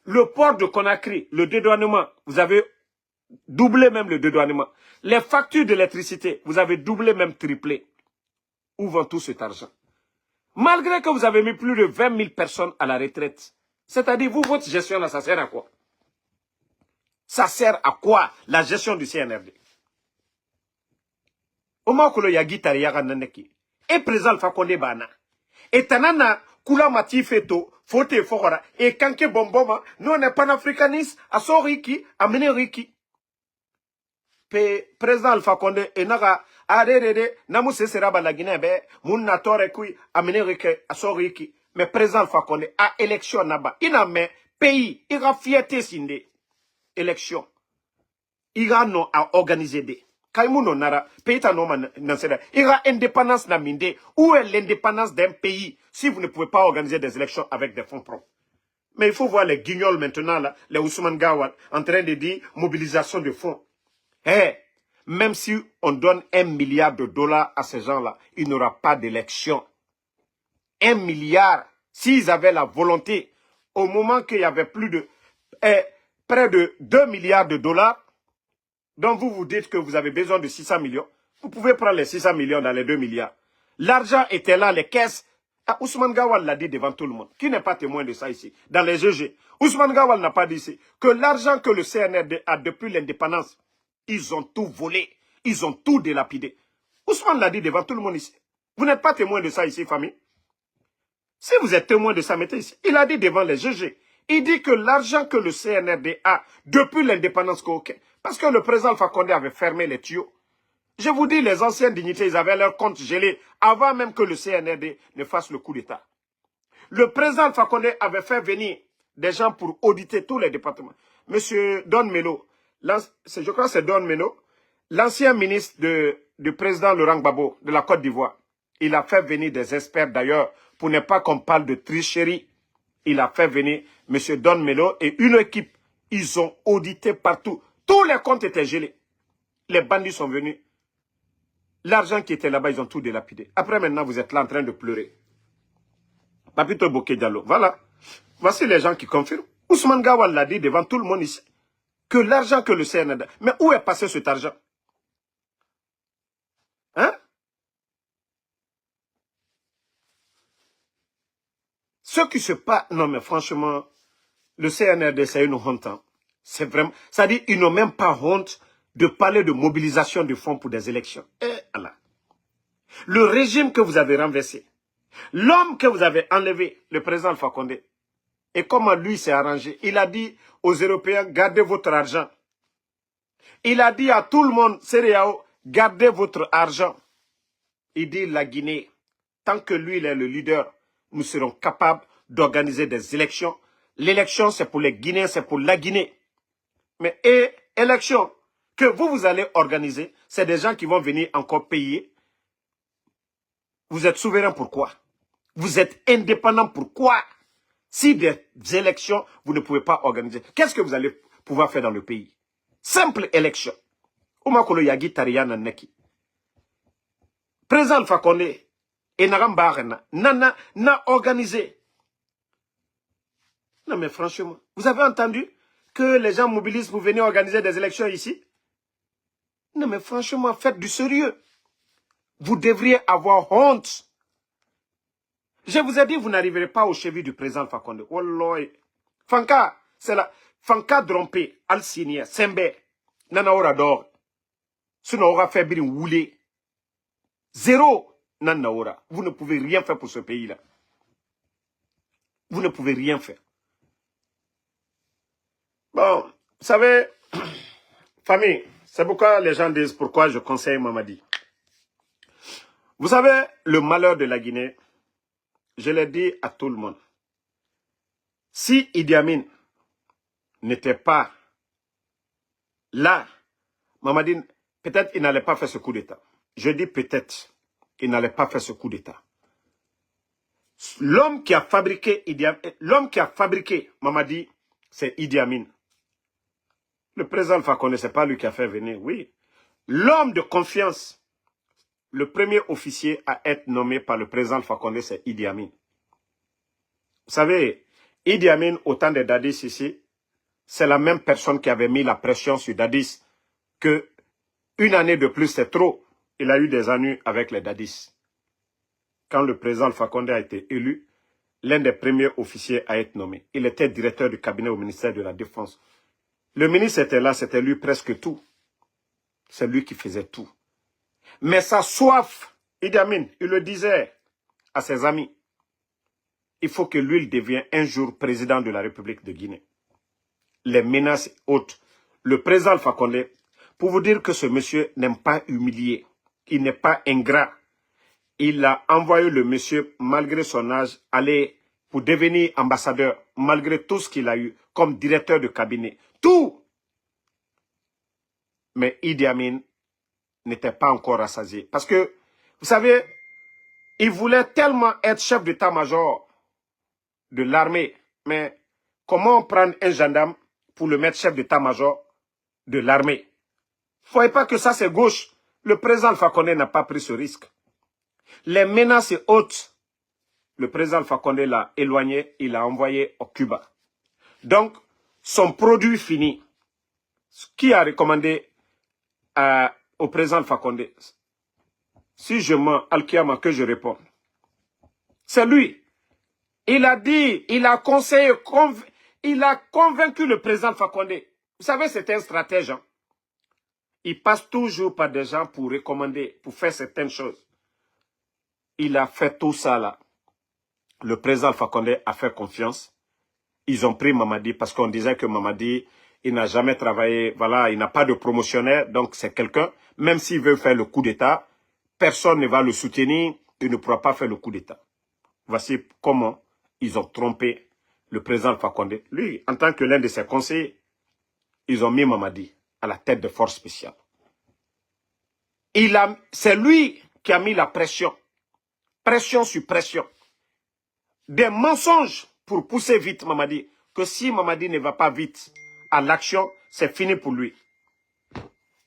le port de Conakry, le dédouanement, vous avez doublé même le dédouanement. Les factures d'électricité, vous avez doublé même triplé. Où vont tout cet argent? Malgré que vous avez mis plus de 20 000 personnes à la retraite. C'est-à-dire, vous, votre gestion là, ça sert à quoi? Ça sert à quoi, la gestion du CNRD? Omakolo yagi tariyaga naneki. Et présent Alpha Condé bana. Et tanana, kula mati feto, fote fokora. Et kanke bomboma, nous on est panafricaniste, à soriki, à meneriki. Président Alpha Condé, et naga, arerede, namu se sera la Guinée, moun na tore kui, à meneriki, à soriki. Mais président Alpha Condé, à élection naba, il a mis pays, il a fierté sinde. Élection. Il a non à organiser des. Kaimouno nara, pays non nansera. Il y a indépendance na minde. Où est l'indépendance d'un pays si vous ne pouvez pas organiser des élections avec des fonds propres? Mais il faut voir les guignols maintenant, là, les Ousmane Gawal, en train de dire mobilisation de fonds. Eh, même si on donne 1 milliard de dollars à ces gens-là, il n'y aura pas d'élection. 1 milliard, s'ils avaient la volonté, au moment qu'il y avait plus de, près de 2 milliards de dollars, donc vous vous dites que vous avez besoin de 600 millions, vous pouvez prendre les 600 millions dans les 2 milliards. L'argent était là, les caisses. Ah, Ousmane Gawal l'a dit devant tout le monde. Qui n'est pas témoin de ça ici? Dans les GG. Ousmane Gawal n'a pas dit ici que l'argent que le CNRD a depuis l'indépendance, ils ont tout volé. Ils ont tout délapidé. Ousmane l'a dit devant tout le monde ici. Vous n'êtes pas témoin de ça ici, famille? Si vous êtes témoin de ça, mettez ici. Il a dit devant les GG. Il dit que l'argent que le CNRD a depuis l'indépendance, parce que le président Alpha Condé avait fermé les tuyaux. Je vous dis, les anciens dignitaires, ils avaient leur compte gelé avant même que le CNRD ne fasse le coup d'État. Le président Alpha Condé avait fait venir des gens pour auditer tous les départements. Monsieur Don Melo, je crois que c'est Don Melo, l'ancien ministre du président Laurent Gbagbo de la Côte d'Ivoire. Il a fait venir des experts d'ailleurs, pour ne pas qu'on parle de tricherie. Il a fait venir M. Don Melo et une équipe. Ils ont audité partout. Tous les comptes étaient gelés. Les bandits sont venus. L'argent qui était là-bas, ils ont tout délapidé. Après, maintenant, vous êtes là en train de pleurer. Papito Bokeh Diallo. Voilà. Voici les gens qui confirment. Ousmane Gawal l'a dit devant tout le monde ici. Que l'argent que le CNRD... Mais où est passé cet argent? Hein? Ce qui se passe... Non, mais franchement, le CNRD, c'est une honte. Hein. C'est vraiment... C'est-à-dire, ils n'ont même pas honte de parler de mobilisation de fonds pour des élections. Et Allah. Le régime que vous avez renversé, l'homme que vous avez enlevé, le président Alpha Condé, et comment lui s'est arrangé, il a dit aux Européens, gardez votre argent. Il a dit à tout le monde, Céréao, gardez votre argent. Il dit la Guinée, tant que lui il est le leader, nous serons capables d'organiser des élections. L'élection, c'est pour les Guinéens, c'est pour la Guinée. Mais élection que vous allez organiser, c'est des gens qui vont venir encore payer. Vous êtes souverain pourquoi? Vous êtes indépendant pourquoi? Si des élections, vous ne pouvez pas organiser, qu'est-ce que vous allez pouvoir faire dans le pays? Simple élection. Omakolo yagi tariyana neki. Président Alpha Condé et Nagambarena n'a organisé. Non mais franchement, vous avez entendu que les gens mobilisent pour venir organiser des élections ici? Non mais franchement, faites du sérieux. Vous devriez avoir honte. Je vous ai dit, vous n'arriverez pas au chevet du président Alpha Condé. Wallah. Fanka, c'est la... Fanka Drompé, Al-Sinia, Sembe, Nana Ora d'or. Sinon, on aura fait bien rouler. Zéro, Nana Ora. Vous ne pouvez rien faire pour ce pays-là. Vous ne pouvez rien faire. Bon, vous savez, famille, c'est pourquoi les gens disent pourquoi je conseille Mamadi. Vous savez, le malheur de la Guinée, je l'ai dit à tout le monde. Si Idi Amin n'était pas là, Mamadi, peut-être il n'allait pas faire ce coup d'État. Je dis peut-être, il n'allait pas faire ce coup d'État. L'homme qui a fabriqué Mamadi, c'est Idi Amin. Le président Alpha Condé, ce n'est pas lui qui a fait venir, oui. L'homme de confiance, le premier officier à être nommé par le président Alpha Condé, c'est Idi Amin. Vous savez, Idi Amin, au temps de Dadis ici, c'est la même personne qui avait mis la pression sur Dadis que une année de plus, c'est trop. Il a eu des ennuis avec les Dadis. Quand le président Alpha Condé a été élu, l'un des premiers officiers à être nommé. Il était directeur du cabinet au ministère de la Défense. Le ministre était là, c'était lui presque tout. C'est lui qui faisait tout. Mais sa soif, Idi Amin, il le disait à ses amis, il faut que lui, il devienne un jour président de la République de Guinée. Les menaces hautes. Le président Alpha Condé, pour vous dire que ce monsieur n'aime pas humilier, il n'est pas ingrat. Il a envoyé le monsieur, malgré son âge, aller pour devenir ambassadeur, malgré tout ce qu'il a eu comme directeur de cabinet. Tout. Mais Idi Amin n'était pas encore rassasié. Parce que, vous savez, il voulait tellement être chef d'état-major de l'armée. Mais comment prendre un gendarme pour le mettre chef d'état-major de l'armée? Ne voyez pas que ça c'est gauche. Le président Alpha Condé n'a pas pris ce risque. Les menaces hautes, le président Alpha Condé l'a éloigné, il l'a envoyé au Cuba. Donc, son produit fini, qui a recommandé au président Alpha Condé? Si je mens, Al-Kiyama, que je réponds. C'est lui. Il a dit, il a conseillé, il a convaincu le président Alpha Condé. Vous savez, c'est un stratège. Hein? Il passe toujours par des gens pour recommander, pour faire certaines choses. Il a fait tout ça là. Le président Alpha Condé a fait confiance. Ils ont pris Mamadi parce qu'on disait que Mamadi, il n'a jamais travaillé, voilà, il n'a pas de promotionnaire, donc c'est quelqu'un, même s'il veut faire le coup d'État, personne ne va le soutenir, il ne pourra pas faire le coup d'État. Voici comment ils ont trompé le président Alpha Condé. Lui, en tant que l'un de ses conseillers, ils ont mis Mamadi à la tête de forces spéciales. C'est lui qui a mis la pression. Pression sur pression. Des mensonges pour pousser vite Mamadi. Que si Mamadi ne va pas vite à l'action, c'est fini pour lui.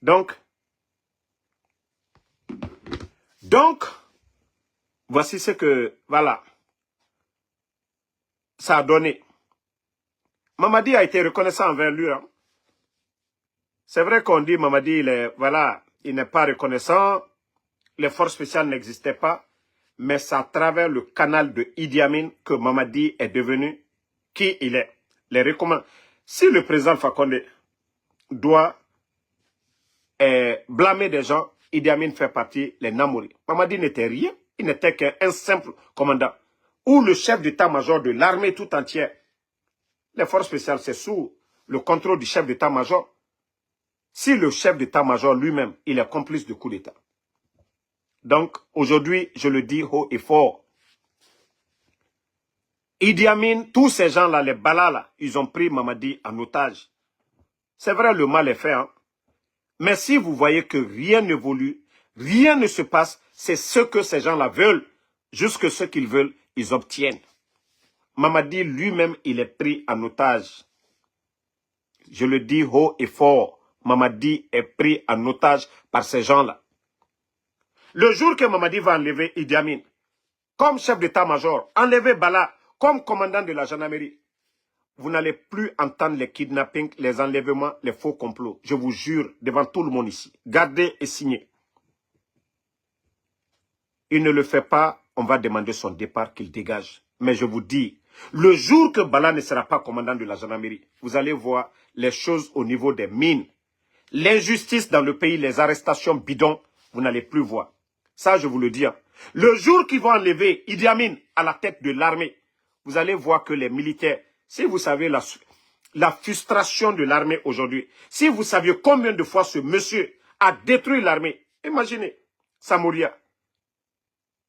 Donc, voici ce que, voilà, ça a donné. Mamadi a été reconnaissant envers lui. Hein. C'est vrai qu'on dit Mamadi, il n'est pas reconnaissant, les forces spéciales n'existaient pas, mais c'est à travers le canal de Idi Amin que Mamadi est devenu qui il est. Les recommandations. Si le président Alpha Condé doit blâmer des gens, Idi Amin fait partie, les Namori. Mamadi n'était rien, il n'était qu'un simple commandant. Ou le chef d'état-major de l'armée tout entière. Les forces spéciales, c'est sous le contrôle du chef d'état-major. Si le chef d'état-major lui-même, il est complice de coup d'État. Donc, aujourd'hui, je le dis haut et fort. Idi Amin, tous ces gens-là, les Bala, là, ils ont pris Mamadi en otage. C'est vrai, le mal est fait. Hein? Mais si vous voyez que rien n'évolue, rien ne se passe, c'est ce que ces gens-là veulent. Jusque ce qu'ils veulent, ils obtiennent. Mamadi lui-même, il est pris en otage. Je le dis haut et fort. Mamadi est pris en otage par ces gens-là. Le jour que Mamadi va enlever Idi Amin, comme chef d'état-major, enlever Bala comme commandant de la gendarmerie, vous n'allez plus entendre les kidnappings, les enlèvements, les faux complots. Je vous jure, devant tout le monde ici. Gardez et signez. Il ne le fait pas, on va demander son départ, qu'il dégage. Mais je vous dis, le jour que Bala ne sera pas commandant de la gendarmerie, vous allez voir les choses au niveau des mines. L'injustice dans le pays, les arrestations bidons, vous n'allez plus voir. Ça, je vous le dis. Hein. Le jour qu'ils vont enlever Idi Amin à la tête de l'armée, vous allez voir que les militaires, si vous savez la frustration de l'armée aujourd'hui, si vous saviez combien de fois ce monsieur a détruit l'armée, imaginez, Samouria,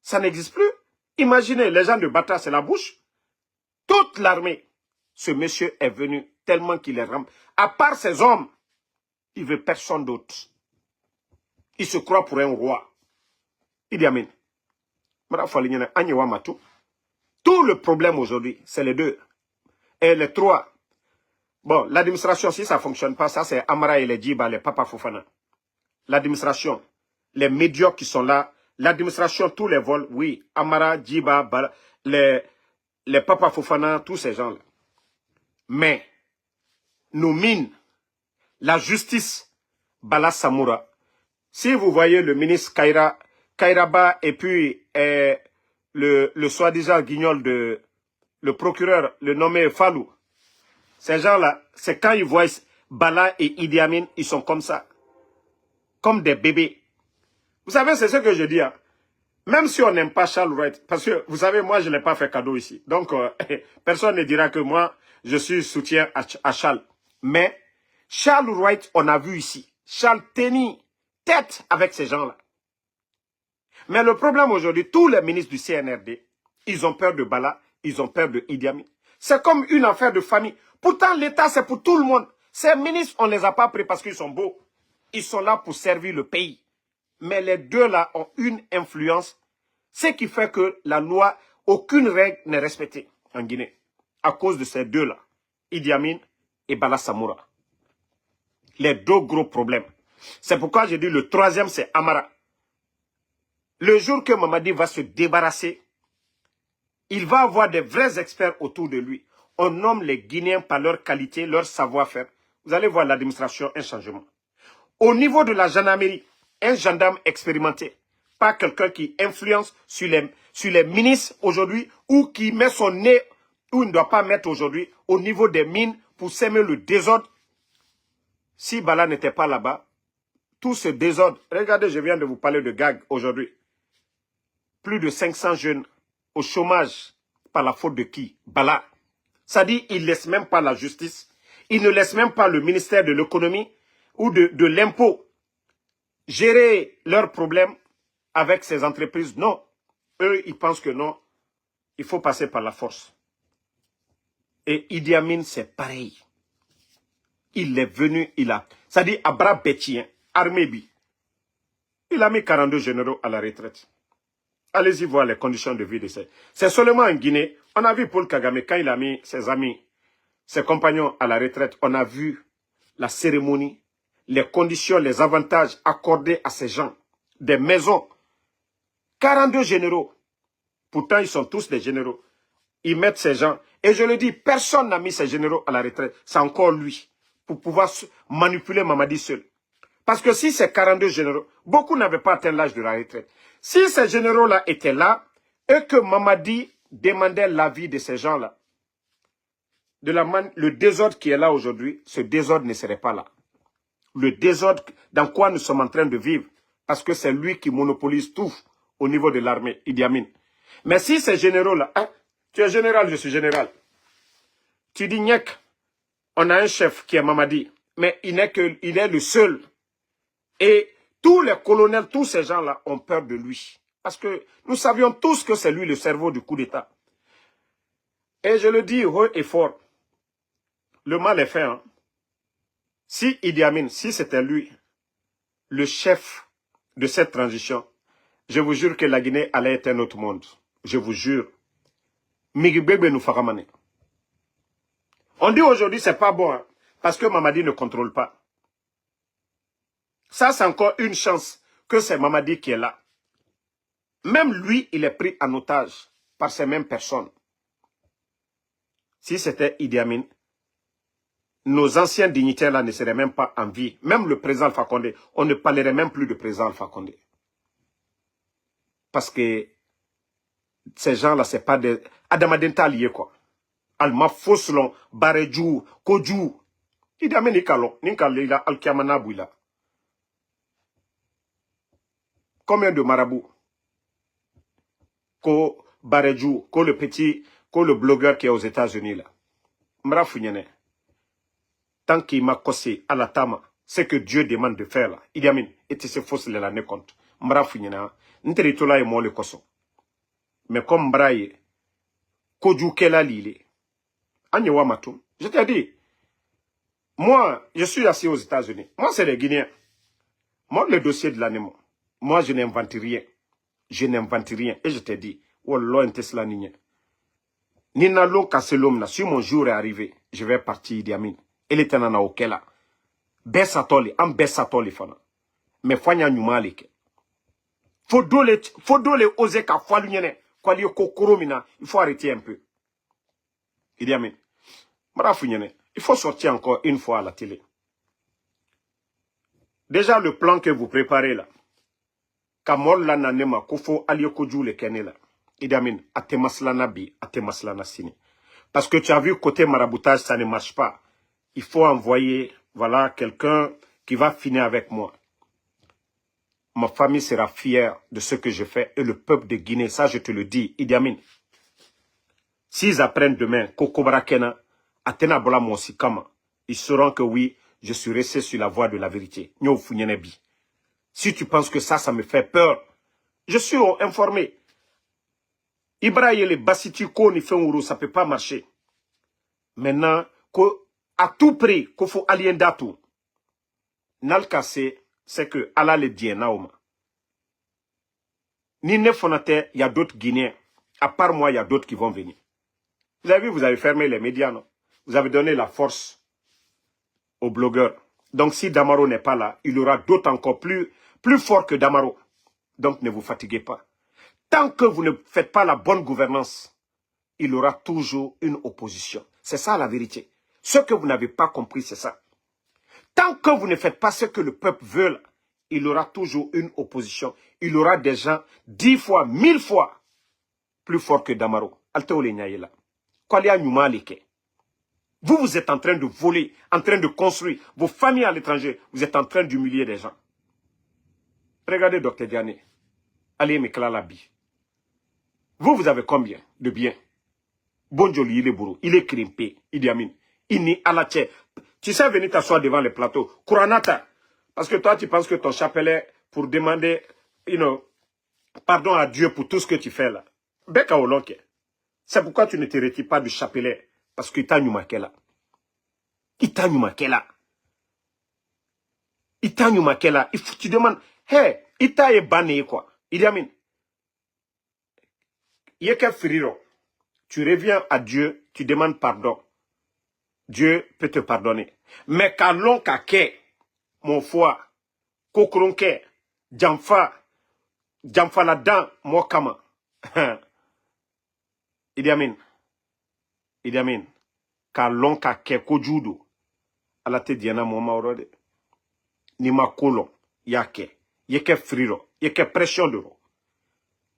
ça n'existe plus. Imaginez, les gens de Bata, c'est la bouche. Toute l'armée, ce monsieur est venu tellement qu'il est rampe. À part ces hommes, il ne veut personne d'autre. Il se croit pour un roi. Idi Amin. Tout Tout le problème aujourd'hui, c'est les deux. Et les trois. Bon, l'administration, si ça ne fonctionne pas, ça c'est Amara et les Djiba, les Papa Fofana. L'administration, les médiocres qui sont là, l'administration, tous les vols, oui, Amara, Djiba, les Papa Fofana, tous ces gens-là. Mais, nos mines, la justice, Bala Samoura. Si vous voyez le ministre Kairaba et puis le soi-disant guignol de le procureur, le nommé Fallou, ces gens-là, c'est quand ils voient Bala et Idi Amin, ils sont comme ça, comme des bébés. Vous savez, c'est ce que je dis. Hein. Même si on n'aime pas Charles Wright, parce que vous savez, moi, je ne l'ai pas fait cadeau ici. Donc, personne ne dira que moi, je suis soutien à Charles. Mais Charles Wright, on a vu ici. Charles tenir tête avec ces gens-là. Mais le problème aujourd'hui, tous les ministres du CNRD, ils ont peur de Bala, ils ont peur de Idi Amin. C'est comme une affaire de famille. Pourtant, l'État, c'est pour tout le monde. Ces ministres, on ne les a pas pris parce qu'ils sont beaux. Ils sont là pour servir le pays. Mais les deux-là ont une influence, ce qui fait que la loi, aucune règle n'est respectée en Guinée. À cause de ces deux-là, Idi Amin et Bala Samoura. Les deux gros problèmes. C'est pourquoi j'ai dit le troisième, c'est Amara. Le jour que Mamadi va se débarrasser, il va avoir des vrais experts autour de lui. On nomme les Guinéens par leur qualité, leur savoir-faire. Vous allez voir l'administration, un changement. Au niveau de la gendarmerie, un gendarme expérimenté, pas quelqu'un qui influence sur les ministres aujourd'hui ou qui met son nez où il ne doit pas mettre aujourd'hui au niveau des mines pour s'aimer le désordre. Si Bala n'était pas là-bas, tout ce désordre, regardez, je viens de vous parler de gag aujourd'hui. Plus de 500 jeunes au chômage par la faute de qui? Bala. Ça dit, il ne laisse même pas la justice, il ne laisse même pas le ministère de l'économie ou de l'impôt gérer leurs problèmes avec ces entreprises. Non. Eux, ils pensent que non, il faut passer par la force. Et Idi Amin, c'est pareil. Il est venu, il a... Ça dit, Abra Betien, Armébi. Il a mis 42 généraux à la retraite. Allez-y voir les conditions de vie de ces... C'est seulement en Guinée. On a vu Paul Kagame, quand il a mis ses amis, ses compagnons à la retraite, on a vu la cérémonie, les conditions, les avantages accordés à ces gens. Des maisons. 42 généraux. Pourtant, ils sont tous des généraux. Ils mettent ces gens. Et je le dis, personne n'a mis ces généraux à la retraite. C'est encore lui. Pour pouvoir manipuler Mamadi seul. Parce que si ces 42 généraux, beaucoup n'avaient pas atteint l'âge de la retraite. Si ces généraux-là étaient là, et que Mamadi demandait l'avis de ces gens-là, le désordre qui est là aujourd'hui, ce désordre ne serait pas là. Le désordre dans quoi nous sommes en train de vivre, parce que c'est lui qui monopolise tout au niveau de l'armée, Idi Amin. Mais si ces généraux-là, hein, tu es général, je suis général. Tu dis, Niek, on a un chef qui est Mamadi, mais il est le seul. Et tous les colonels, tous ces gens-là ont peur de lui. Parce que nous savions tous que c'est lui le cerveau du coup d'État. Et je le dis haut et fort, le mal est fait. Hein. Si Idi Amin, si c'était lui, le chef de cette transition, je vous jure que la Guinée allait être un autre monde. Je vous jure. Migibebe nous faramane. On dit aujourd'hui c'est pas bon, hein, parce que Mamadi ne contrôle pas. Ça, c'est encore une chance que c'est Mamadi qui est là. Même lui, il est pris en otage par ces mêmes personnes. Si c'était Idi Amin, nos anciens dignitaires là ne seraient même pas en vie. Même le président Alpha Condé, on ne parlerait même plus de président Alpha Condé. Parce que ces gens-là, c'est pas des... Adamadenta lié quoi. Alma Foslon, Barejou, Kodjou. Idi Amin ni kalon, ni kalila, Alkiamana Bouila. Combien de marabouts? Ko Barejou, ko le petit, ko le blogueur qui est aux États-Unis là. Mra Founyene. Tant qu'il m'a cassé à la tama, ce que Dieu demande de faire là. Idi Amin, et tu sais fausse le l'année compte. Mra Founyene. N'teritola et moi le koso. Mais comme Braille, Kodjou Kela Lile. Agnewa Matou. Je t'ai dit, moi, je suis assis aux États-Unis. Moi, c'est les Guinéens. Moi, le dossier de l'année, moi, je n'invente rien. Je n'invente rien. Et je t'ai dit, Wallah, un Tesla nigne. Ninalo Kasselom, si mon jour est arrivé, je vais partir Idi Amin. Elle était dans Okela. Bessatoli, en Bessatoli fana. Mais Fanya Numalike. Faut les oser qu'à Falunyene, quoi liyo Kokoromina, il faut arrêter un peu. Idi Amin. Marafunyene, il faut sortir encore une fois à la télé. Déjà le plan que vous préparez là, Kamol la nanema, kofo aliyokoju le kene là. Idi Amin, atemaslana bi, atemaslana sini. Parce que tu as vu, côté maraboutage, ça ne marche pas. Il faut envoyer, voilà, quelqu'un qui va finir avec moi. Ma famille sera fière de ce que je fais et le peuple de Guinée, ça je te le dis, Idi Amin. S'ils apprennent demain, Kokobara Kena, Atena Bola Monsikama, ils sauront que oui, je suis resté sur la voie de la vérité. Si tu penses que ça me fait peur, je suis informé. Ibrahim les Bassitiko ni Fengourou, ça ne peut pas marcher. Maintenant, à tout prix, qu'il faut allier d'Atou. Nalkase, c'est que Allah le dit, Naoma. Ni Nefonate, il y a d'autres Guinéens. À part moi, il y a d'autres qui vont venir. Vous avez vu, vous avez fermé les médias, non? Vous avez donné la force aux blogueurs. Donc, si Damaro n'est pas là, il y aura d'autres encore plus forts que Damaro. Donc, ne vous fatiguez pas. Tant que vous ne faites pas la bonne gouvernance, il y aura toujours une opposition. C'est ça la vérité. Ce que vous n'avez pas compris, c'est ça. Tant que vous ne faites pas ce que le peuple veut, il y aura toujours une opposition. Il y aura des gens 10 fois, 1000 fois plus forts que Damaro. Vous, vous êtes en train de voler, en train de construire. Vos familles à l'étranger, vous êtes en train d'humilier des gens. Regardez Dr Diané. Allez, Meklalabi. Vous avez combien de biens? Bonjoli, il est bourreau, il est crimpé, Idi Amin. Inni Alache. Tu sais venir t'asseoir devant les plateaux. Kouranata. Parce que toi, tu penses que ton chapelet pour demander, pardon à Dieu pour tout ce que tu fais là. Beka Olonke. C'est pourquoi tu ne te retires pas du chapelet. Parce que Ita Nyumakela. Ita Nyumakela. Ita Nyumakela. Tu demandes, hey, Ita est banné quoi. Idi Amin. Yeke Friro. Tu reviens à Dieu, tu demandes pardon. Dieu peut te pardonner. Mais kalon kake, mon foi, kokronke, jamfa ladan, mokama. Idi Amin. Idi Amin. Kalon kake kojudo. Alate diana moma orode. Nima kolon, yake. Yeke friro, yeke pression de ro.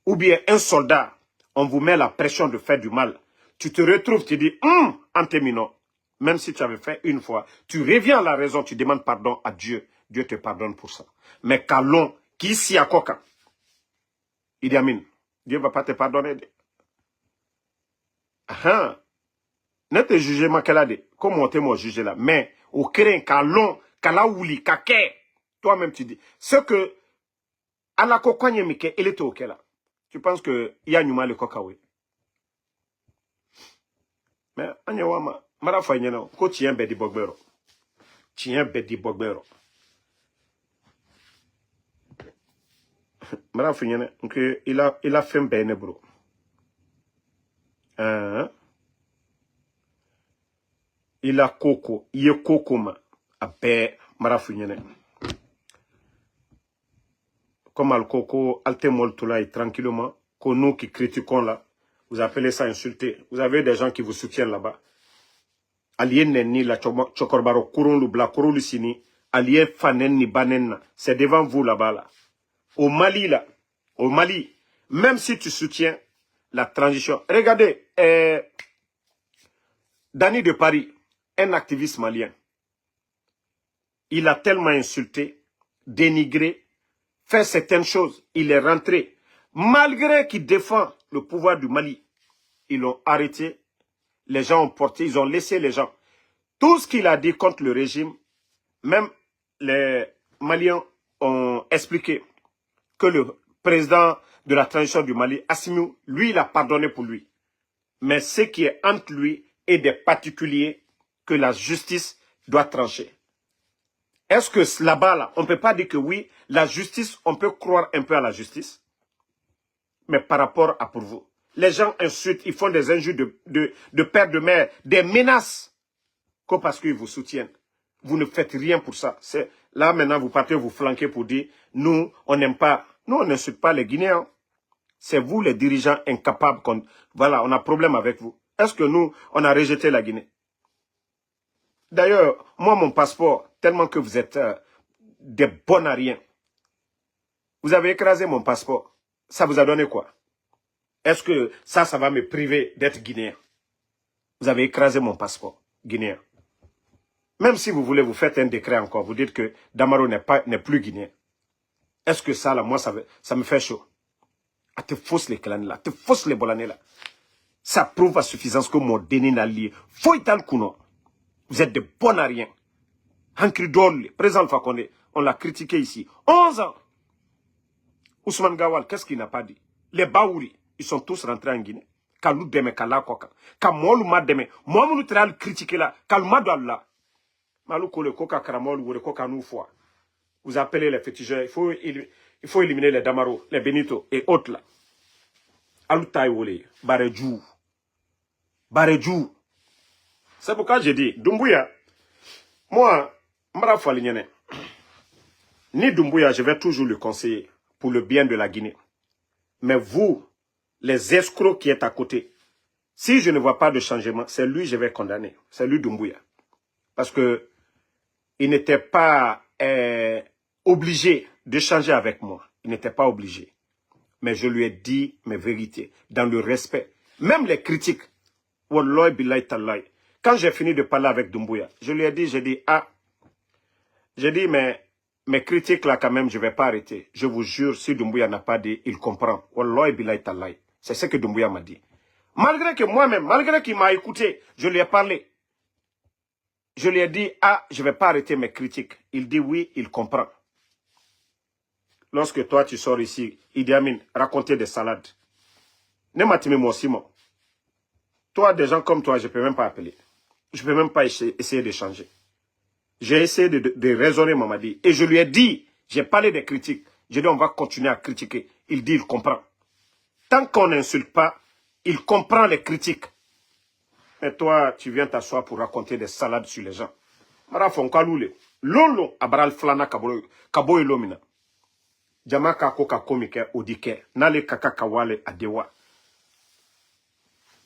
Ou bien un soldat, on vous met la pression de faire du mal. Tu te retrouves, tu dis, en terminant. Même si tu avais fait une fois, tu reviens à la raison, tu demandes pardon à Dieu. Dieu te pardonne pour ça. Mais Kalon, qui ici à Koka, Idi Amin, Dieu ne va pas te pardonner. Ne te jugez pas qu'elle a dit, comment on te jugé là. Mais au craint, Kalon, Kalaouli, Kake, toi-même tu dis, ce que, à la Kokwanye Mike, il était ok là. Tu penses que il y a Numa le Kokawe. Mais, Anyawama, Marafa Nyana, ko tien bedi bogbero. Tien bedi bogbero. Marafa Nyana, il a fait un bene bro. Il a coco, il y a coco ma. Abe, Marafa Nyana. Comme al coco, alte moltula et tranquillement, que nous qui critiquons là, vous appelez ça insulter. Vous avez des gens qui vous soutiennent là-bas. Alien ni la chokorbaro kurun lu bla kurun lu sini. Alien fanen ni banen. C'est devant vous là-bas là. Au Mali là. Au Mali. Même si tu soutiens la transition. Regardez. Dani de Paris. Un activiste malien. Il a tellement insulté, dénigré, fait certaines choses. Il est rentré. Malgré qu'il défend le pouvoir du Mali. Ils l'ont arrêté. Les gens ont porté, ils ont laissé les gens. Tout ce qu'il a dit contre le régime, même les Maliens ont expliqué que le président de la transition du Mali, Assimi, lui, il a pardonné pour lui. Mais ce qui est entre lui et des particuliers que la justice doit trancher. Est-ce que là-bas, là, on ne peut pas dire que oui, la justice, on peut croire un peu à la justice? Mais par rapport à pour vous, Les gens insultent, ils font des injures de père, de mère, des menaces. Que parce qu'ils vous soutiennent. Vous ne faites rien pour ça. Là, maintenant, vous partez vous flanquer pour dire, nous, on n'aime pas. Nous, on n'insulte pas les Guinéens. C'est vous, les dirigeants incapables. Voilà, on a problème avec vous. Est-ce que nous, on a rejeté la Guinée? D'ailleurs, moi, mon passeport, tellement que vous êtes des bons à rien. Vous avez écrasé mon passeport. Ça vous a donné quoi? Est-ce que ça va me priver d'être guinéen? Vous avez écrasé mon passeport guinéen. Même si vous voulez, vous faites un décret encore. Vous dites que Damaro n'est plus guinéen. Est-ce que ça, là, moi, ça me fait chaud? Ah, te fausse les clans là, te fausse les bolanés là. Ça prouve à suffisance que mon déni n'a lié. Faut y kuno. Vous êtes de bons à rien. Hankri Dorle, président Alpha Condé, on l'a critiqué ici. 11 ans. Ousmane Gawal, qu'est-ce qu'il n'a pas dit? Les Baouri, ils sont tous rentrés en Guinée. Kalou deme kala koka. Kamolu ma deme. Moi, nous travaillons critiquer là. Kalma doit là. Malou kole koka karamol ou le koka nous fois. Vous appelez les féticheurs. Il faut éliminer les Damaro, les Benito et autres là. Alou taïwole. Barejou. Barejou. C'est pourquoi j'ai dit, Doumbouya, moi, Mbara Falignene, ni Doumbouya, je vais toujours le conseiller pour le bien de la Guinée. Mais vous, les escrocs qui êtes à côté, si je ne vois pas de changement, c'est lui que je vais condamner. C'est lui Doumbouya. Parce que il n'était pas obligé de changer avec moi. Il n'était pas obligé. Mais je lui ai dit mes vérités, dans le respect. Même les critiques, Wallahi billahi tallahi. Quand j'ai fini de parler avec Doumbouya, je lui ai dit, mais mes critiques là quand même, je ne vais pas arrêter. Je vous jure, si Doumbouya n'a pas dit, il comprend. Wallahi billahi tallahi. C'est ce que Doumbouya m'a dit. Malgré que moi-même, malgré qu'il m'a écouté, je lui ai parlé. Je lui ai dit, je ne vais pas arrêter mes critiques. Il dit oui, il comprend. Lorsque toi tu sors ici, Idi Amin, raconter des salades. Ne m'attime moi Simon. Toi, des gens comme toi, je ne peux même pas appeler. Je ne peux même pas essayer d'échanger. J'ai essayé de raisonner Mamadi. Et je lui ai dit, j'ai parlé des critiques. J'ai dit, on va continuer à critiquer. Il dit, il comprend. Tant qu'on n'insulte pas, il comprend les critiques. Mais toi, tu viens t'asseoir pour raconter des salades sur les gens. Marafon kaloule. Lolo abral flana kabo ilomina. Jama kako kakomike odike. Nale kaka kawale adewa.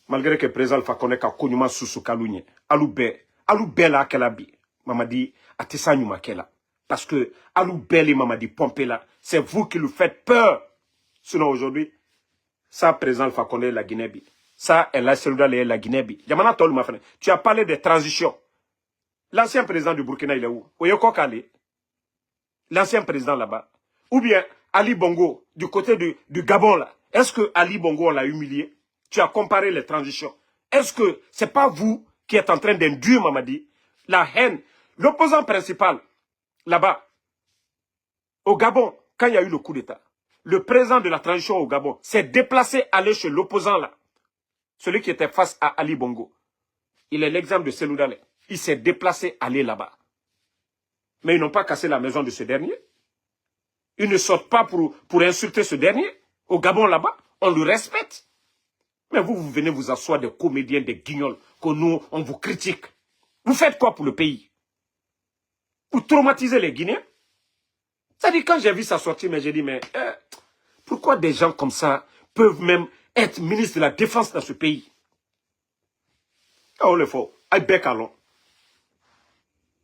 Malgré que président Alpha Condé ka konyuma susu kalunye. Aloube la kelabi. Mamadi atesa nyuma kela. Parce que aloube li mamadi pompe là. C'est vous qui lui faites peur. Sinon aujourd'hui, ça président Alpha Condé la Guinée bi. Ça est la cellule de la Guinée bi. Yamana tolu ma frère. Tu as parlé des transitions. L'ancien président du Burkina il est où? Oyoko Kale. L'ancien président là-bas. Ou bien Ali Bongo du côté du Gabon là. Est-ce que Ali Bongo on l'a humilié? Tu as comparé les transitions. Est-ce que ce n'est pas vous qui êtes en train d'induire, Mamadi, la haine? L'opposant principal, là-bas, au Gabon, quand il y a eu le coup d'État, le président de la transition au Gabon s'est déplacé, aller chez l'opposant là, celui qui était face à Ali Bongo. Il est l'exemple de Selou Dale. Il s'est déplacé, aller là-bas. Mais ils n'ont pas cassé la maison de ce dernier. Ils ne sortent pas pour insulter ce dernier. Au Gabon là-bas, on le respecte. Mais vous venez vous asseoir des comédiens, des guignols, que nous, on vous critique. Vous faites quoi pour le pays? Vous traumatisez les Guinéens? C'est-à-dire, quand j'ai vu ça sortir, mais j'ai dit, mais pourquoi des gens comme ça peuvent même être ministres de la Défense dans ce pays? Oh, le faux. Aïe, bec à long.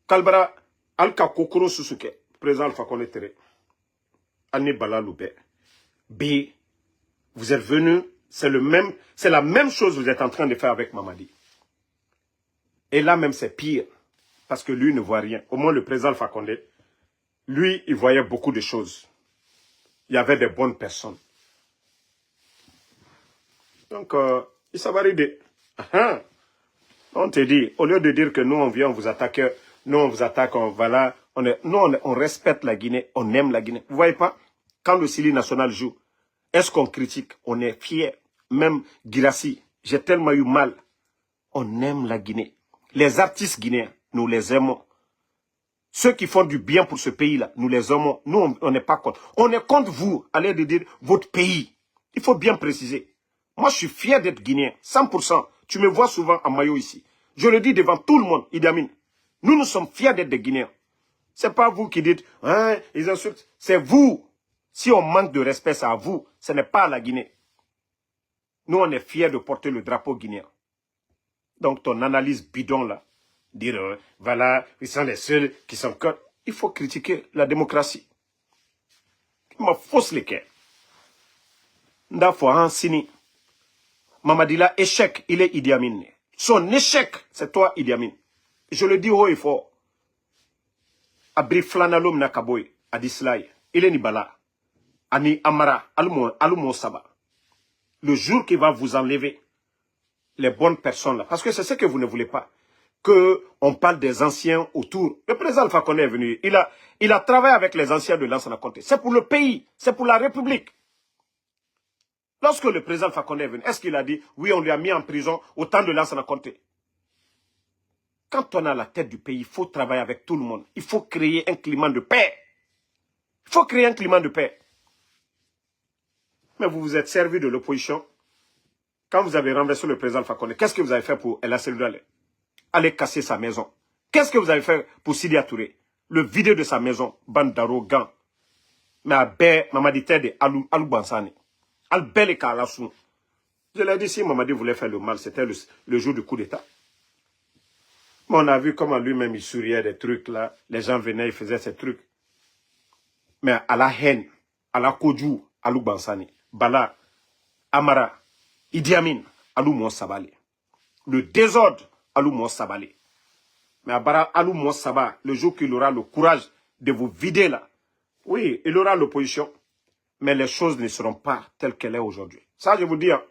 Kalbara, Alka Kokoro Susuke, président Alpha Condé Tere, Anne Bala Loube. B, vous êtes venus. C'est la même chose que vous êtes en train de faire avec Mamadi. Et là même c'est pire. Parce que lui ne voit rien. Au moins le président Alpha Condé, lui, il voyait beaucoup de choses. Il y avait des bonnes personnes. Donc, il s'avère de... On te dit, au lieu de dire que nous on vient, on vous attaque, nous on vous attaque, voilà, on respecte la Guinée, on aime la Guinée. Vous voyez pas? Quand le Sili national joue, est-ce qu'on critique? On est fiers. Même Girassi, j'ai tellement eu mal. On aime la Guinée. Les artistes guinéens, nous les aimons. Ceux qui font du bien pour ce pays-là, nous les aimons. Nous, on n'est pas contre. On est contre vous, allez de dire votre pays. Il faut bien préciser. Moi, je suis fier d'être Guinéen, 100%. Tu me vois souvent en maillot ici. Je le dis devant tout le monde, Idi Amin. Nous sommes fiers d'être des Guinéens. C'est pas vous qui dites, hein, ils insultent. C'est vous. Si on manque de respect, c'est à vous. Ce n'est pas à la Guinée. Nous, on est fiers de porter le drapeau guinéen. Donc, ton analyse bidon, là, dire, voilà, ils sont les seuls qui sont contre. Il faut critiquer la démocratie. Il m'a fausse les cœurs. Ndafo Sini. Mamadila, échec, il est Idi Amin. Son échec, c'est toi, Idi Amin. Je le dis haut et fort. Abri Flanalom Nakaboy, Adislaï, il est Nibala. Ani Amara, Alumon Saba. Le jour qu'il va vous enlever les bonnes personnes là, parce que c'est ce que vous ne voulez pas, qu'on parle des anciens autour. Le président Alpha Condé est venu, il a travaillé avec les anciens de Lansana Conté. C'est pour le pays, c'est pour la République. Lorsque le président Alpha Condé est venu, est-ce qu'il a dit, oui, on lui a mis en prison au temps de Lansana Conté? Quand on a la tête du pays, il faut travailler avec tout le monde. Il faut créer un climat de paix. Il faut créer un climat de paix. Mais vous vous êtes servi de l'opposition. Quand vous avez renversé le président Alpha Condé, qu'est-ce que vous avez fait pour El Asseloudale? Aller casser sa maison. Qu'est-ce que vous avez fait pour Sidi Touré? Le vider de sa maison, bande d'arrogants. Mais à Bé, Mamadi Tede, Alou Bansani. Al-Bel et Kalassou. Je l'ai dit, si Mamadi voulait faire le mal, c'était le jour du coup d'État. Mais on a vu comment lui-même il souriait des trucs là. Les gens venaient, ils faisaient ces trucs. Mais à la haine, à la Kodjou, Alou Bansani, Bala, Amara, Idi Amin, Alou Mon Sabali. Le désordre, Alou Mon Sabali. Mais à Bara Alou Mon Saba, le jour qu'il aura le courage de vous vider là, oui, il aura l'opposition. Mais les choses ne seront pas telles qu'elles sont aujourd'hui. Ça, je vous dis, hein,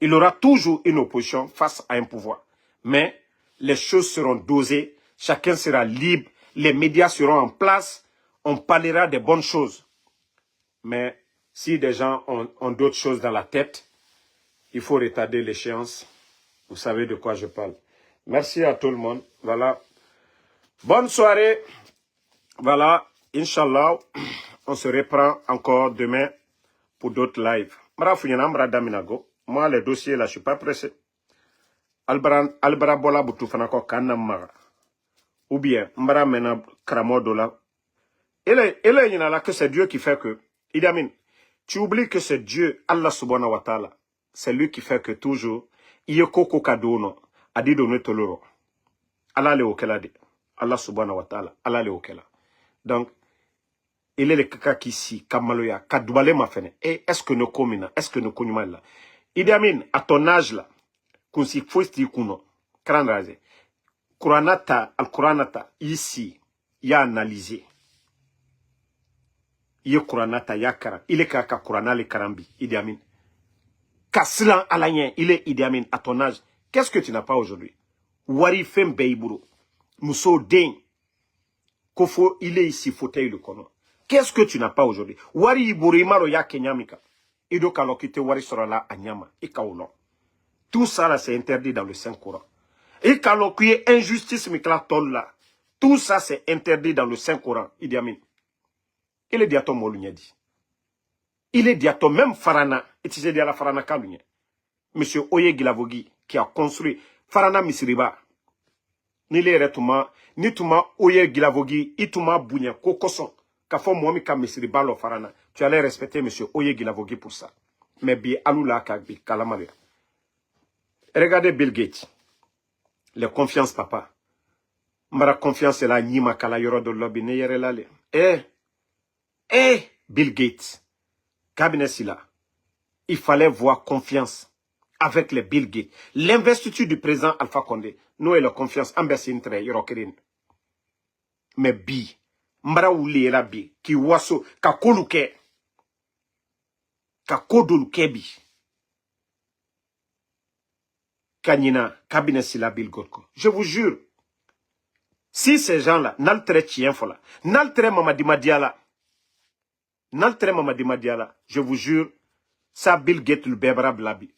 il aura toujours une opposition face à un pouvoir. Mais les choses seront dosées, chacun sera libre, les médias seront en place, on parlera des bonnes choses. Mais si des gens ont d'autres choses dans la tête, il faut retarder l'échéance. Vous savez de quoi je parle. Merci à tout le monde. Voilà. Bonne soirée. Voilà. Inch'Allah, on se reprend encore demain pour d'autres lives. Moi, les dossiers là, je ne suis pas pressé. Albara Bola Boutoufanaco Kanamaga. Ou bien, Mbara Mena Kramodola. Et là, il y en a là que c'est Dieu qui fait que. Idi Amin, tu oublies que c'est Dieu, Allah subhanahu wa ta'ala. C'est lui qui fait que toujours, il y a koko kadono, a dit donner toloro. Allah le okela de. Allah subhanahu wa ta'ala. Allah le okela. Donc, il est le kaka qui si, kamaloya, kadoubalé ma fene. Et est-ce que nous comina, est-ce que nous connaissons là? Idi Amin, à ton âge là, qu'on s'y faut sti kuno, krandraze. Kuranata, al-Kuranata, ici, il y a analysé. Il y a Kuranata, il y a Karam. Il est kaka Kurana le Karambi, Idi Amin. Kaslan Alayen, il est Idi Amin à ton âge. Qu'est-ce que tu n'as pas aujourd'hui? Wari Fem Beiburu, Mousso Den, Kofo, il est ici, fauteuil le kono. Qu'est-ce que tu n'as pas aujourd'hui? Wari Iburimaro ya Kenyamika. Ido Kalokite Wari Sorala Anyama, Ikaolon. Tout ça là, c'est interdit dans le Saint-Coran. Et Kalokuye injustice Miklatol là. Tout ça, c'est interdit dans le Saint-Coran, Idi Amin. Il est diatom Molunyadi. Il est diatom, même Farana, et tu sais dire la Farana Kalunya. Monsieur Oye Gilavogi, qui a construit Farana Misiriba. Ni les retuma, ni tuma Oye Gilavogi, ituma Bounya, Kokoson. Kafo Mwamika Misiriba lo Farana. Tu allais respecter monsieur Oye Gilavogi pour ça. Mais bi Alula Kagbi, Kalamaria. Regardez Bill Gates. Les confiances, papa. Mara confiance est là, Nima Kalayoro de lobby, Neyere Lale. Bill Gates. Cabinet Silla. Il fallait voir confiance avec les Bill Gates. L'investiture du président Alpha Condé. Nous et la confiance, ambassadeur Yorokerin. Mais bi. Mbara ouli la bi. Ki waso. Ka koluke. Ka kodoluke bi. Kanyina. Cabinet Silla Bill Gotko. Je vous jure. Si ces gens-là, n'altre tien fola. N'altre Mamadi Madiala. N'altre Mamadi Madiala. Je vous jure. Ça Bill Gates le bebra blabi.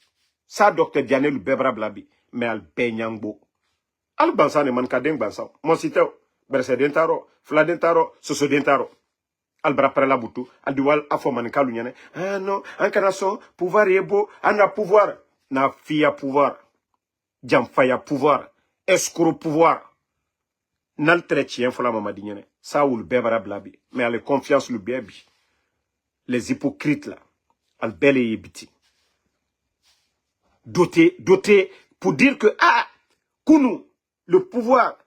Ça Dr. Diane le bebra blabi. Mais al benyangbo. Al bansan e man kadeng bansan. Mon siteo. Berse dentaro. Fla dentaro. Soso dentaro. Albra Prela Boutou, Aldiwal Afomanika Lunyane. Ah non, en canasson, pouvoir est beau, on a pouvoir. Na fille pouvoir. Jamfaya pouvoir. Escroc pouvoir. Nal tretien fola mamadignane. Ça ou le bébara blabi. Mais elle confiance le bébé. Les hypocrites là. Al bel et biti. Doté, pour dire que, ah, Kounou, le pouvoir,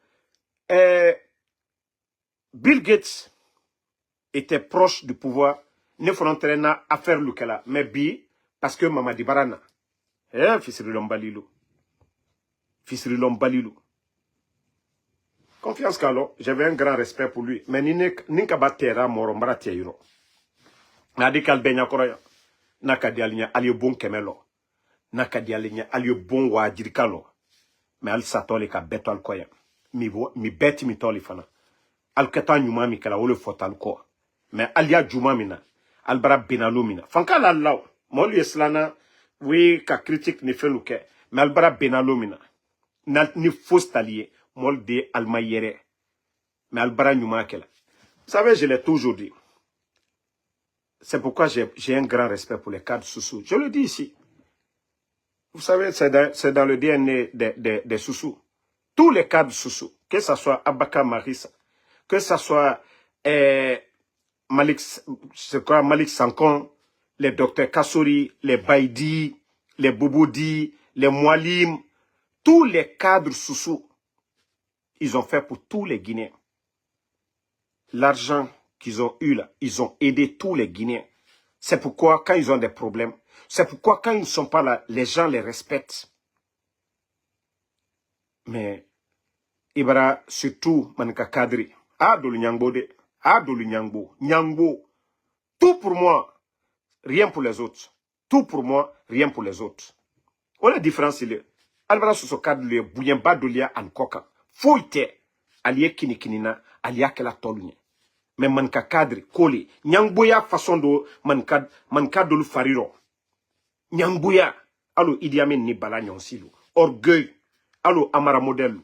Bill Gates était proche du pouvoir, ne feront traîner à faire le là. Mais bi, parce que Mamadi Barana, fils de l'ombalilou. Fils de l'ombalilou. Confiance Kalo, j'avais un grand respect pour lui. Mais Ninkaba Tera Morombara Tieiro. Nadi Kalbenya Koroya. Nakadi Alinya Alio Bon Kemelo. Nakadi Alinya Alio Bon Wajirikalo. Mais Al Satoli ka beto al koya. Mi beti mi toli fana. Al keta nyuma mi kala wole fotal ko. Mais alia juma mina. Al bara benalo mina. Fanka la law. Molu yeslana. Oui, ka critique ni feluke. Mais al bara benalo mina. Ni fausse talier. Mol de almayere. Mais al bara nyuma kela. Vous savez, je l'ai toujours dit. C'est pourquoi j'ai un grand respect pour les cadres Soussou. Je le dis ici. Vous savez, c'est dans le DNA des Soussou. Tous les cadres Soussou, que ce soit Abaka Marissa, que ce soit Malik Sankon, les docteurs Kassori, les Baïdi, les Bouboudi, les Moualim, tous les cadres Soussou, ils ont fait pour tous les Guinéens. L'argent qu'ils ont eu là, ils ont aidé tous les Guinéens. C'est pourquoi quand ils ont des problèmes, c'est pourquoi quand ils ne sont pas là, les gens les respectent. Mais, Ibara, surtout, Manika Kadri, Adolu Nyangbo de, Adolu Nyangbo, Nyangbo, tout pour moi, rien pour les autres. Tout pour moi, rien pour les autres. On la différence, il est, Albara Soso Kadri, Bouyemba Dolia Ankoka, Foyte, Alie Kinikinina, Alia Kela Tolunye. Mais Manka Kadri, Koli, Nyangboya façon de Manka Dolu Fariro. Nyangboya, allo Idi Amin ni bala nyonsilo. Orgueil, allo Amara modèle.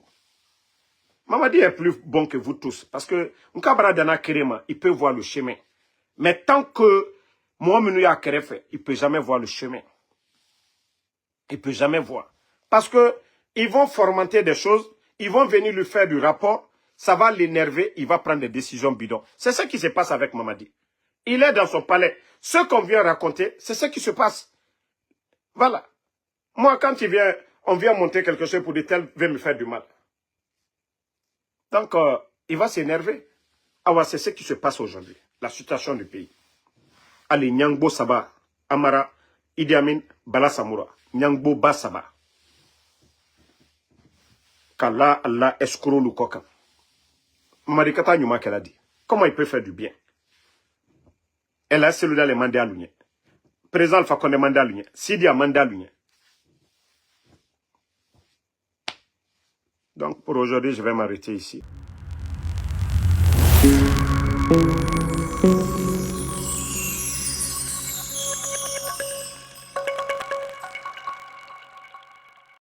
Mamadi est plus bon que vous tous. Parce que Nkabara Dana Kerema, il peut voir le chemin. Mais tant que Mohamed Nouya Kerefe, il ne peut jamais voir le chemin. Il ne peut jamais voir. Parce que ils vont formenter des choses, ils vont venir lui faire du rapport, ça va l'énerver, il va prendre des décisions bidons. C'est ce qui se passe avec Mamadi. Il est dans son palais. Ce qu'on vient raconter, c'est ce qui se passe. Voilà. Moi, quand on vient monter quelque chose pour dire tel veut me faire du mal. Donc, il va s'énerver. Alors, c'est ce qui se passe aujourd'hui. La situation du pays. Allez, Nyangbo Saba, Amara, Idi Amin, Bala Samoura. Nyangbo Basaba. Kala, Allah, escroc, Lukoka. Marikata Nyuma qu'elle a dit. Comment il peut faire du bien? Elle a celui-là les mandats à l'union. Président Alpha Condé mandat à l'union. Sidi a mandat à l'union. Donc, pour aujourd'hui, je vais m'arrêter ici.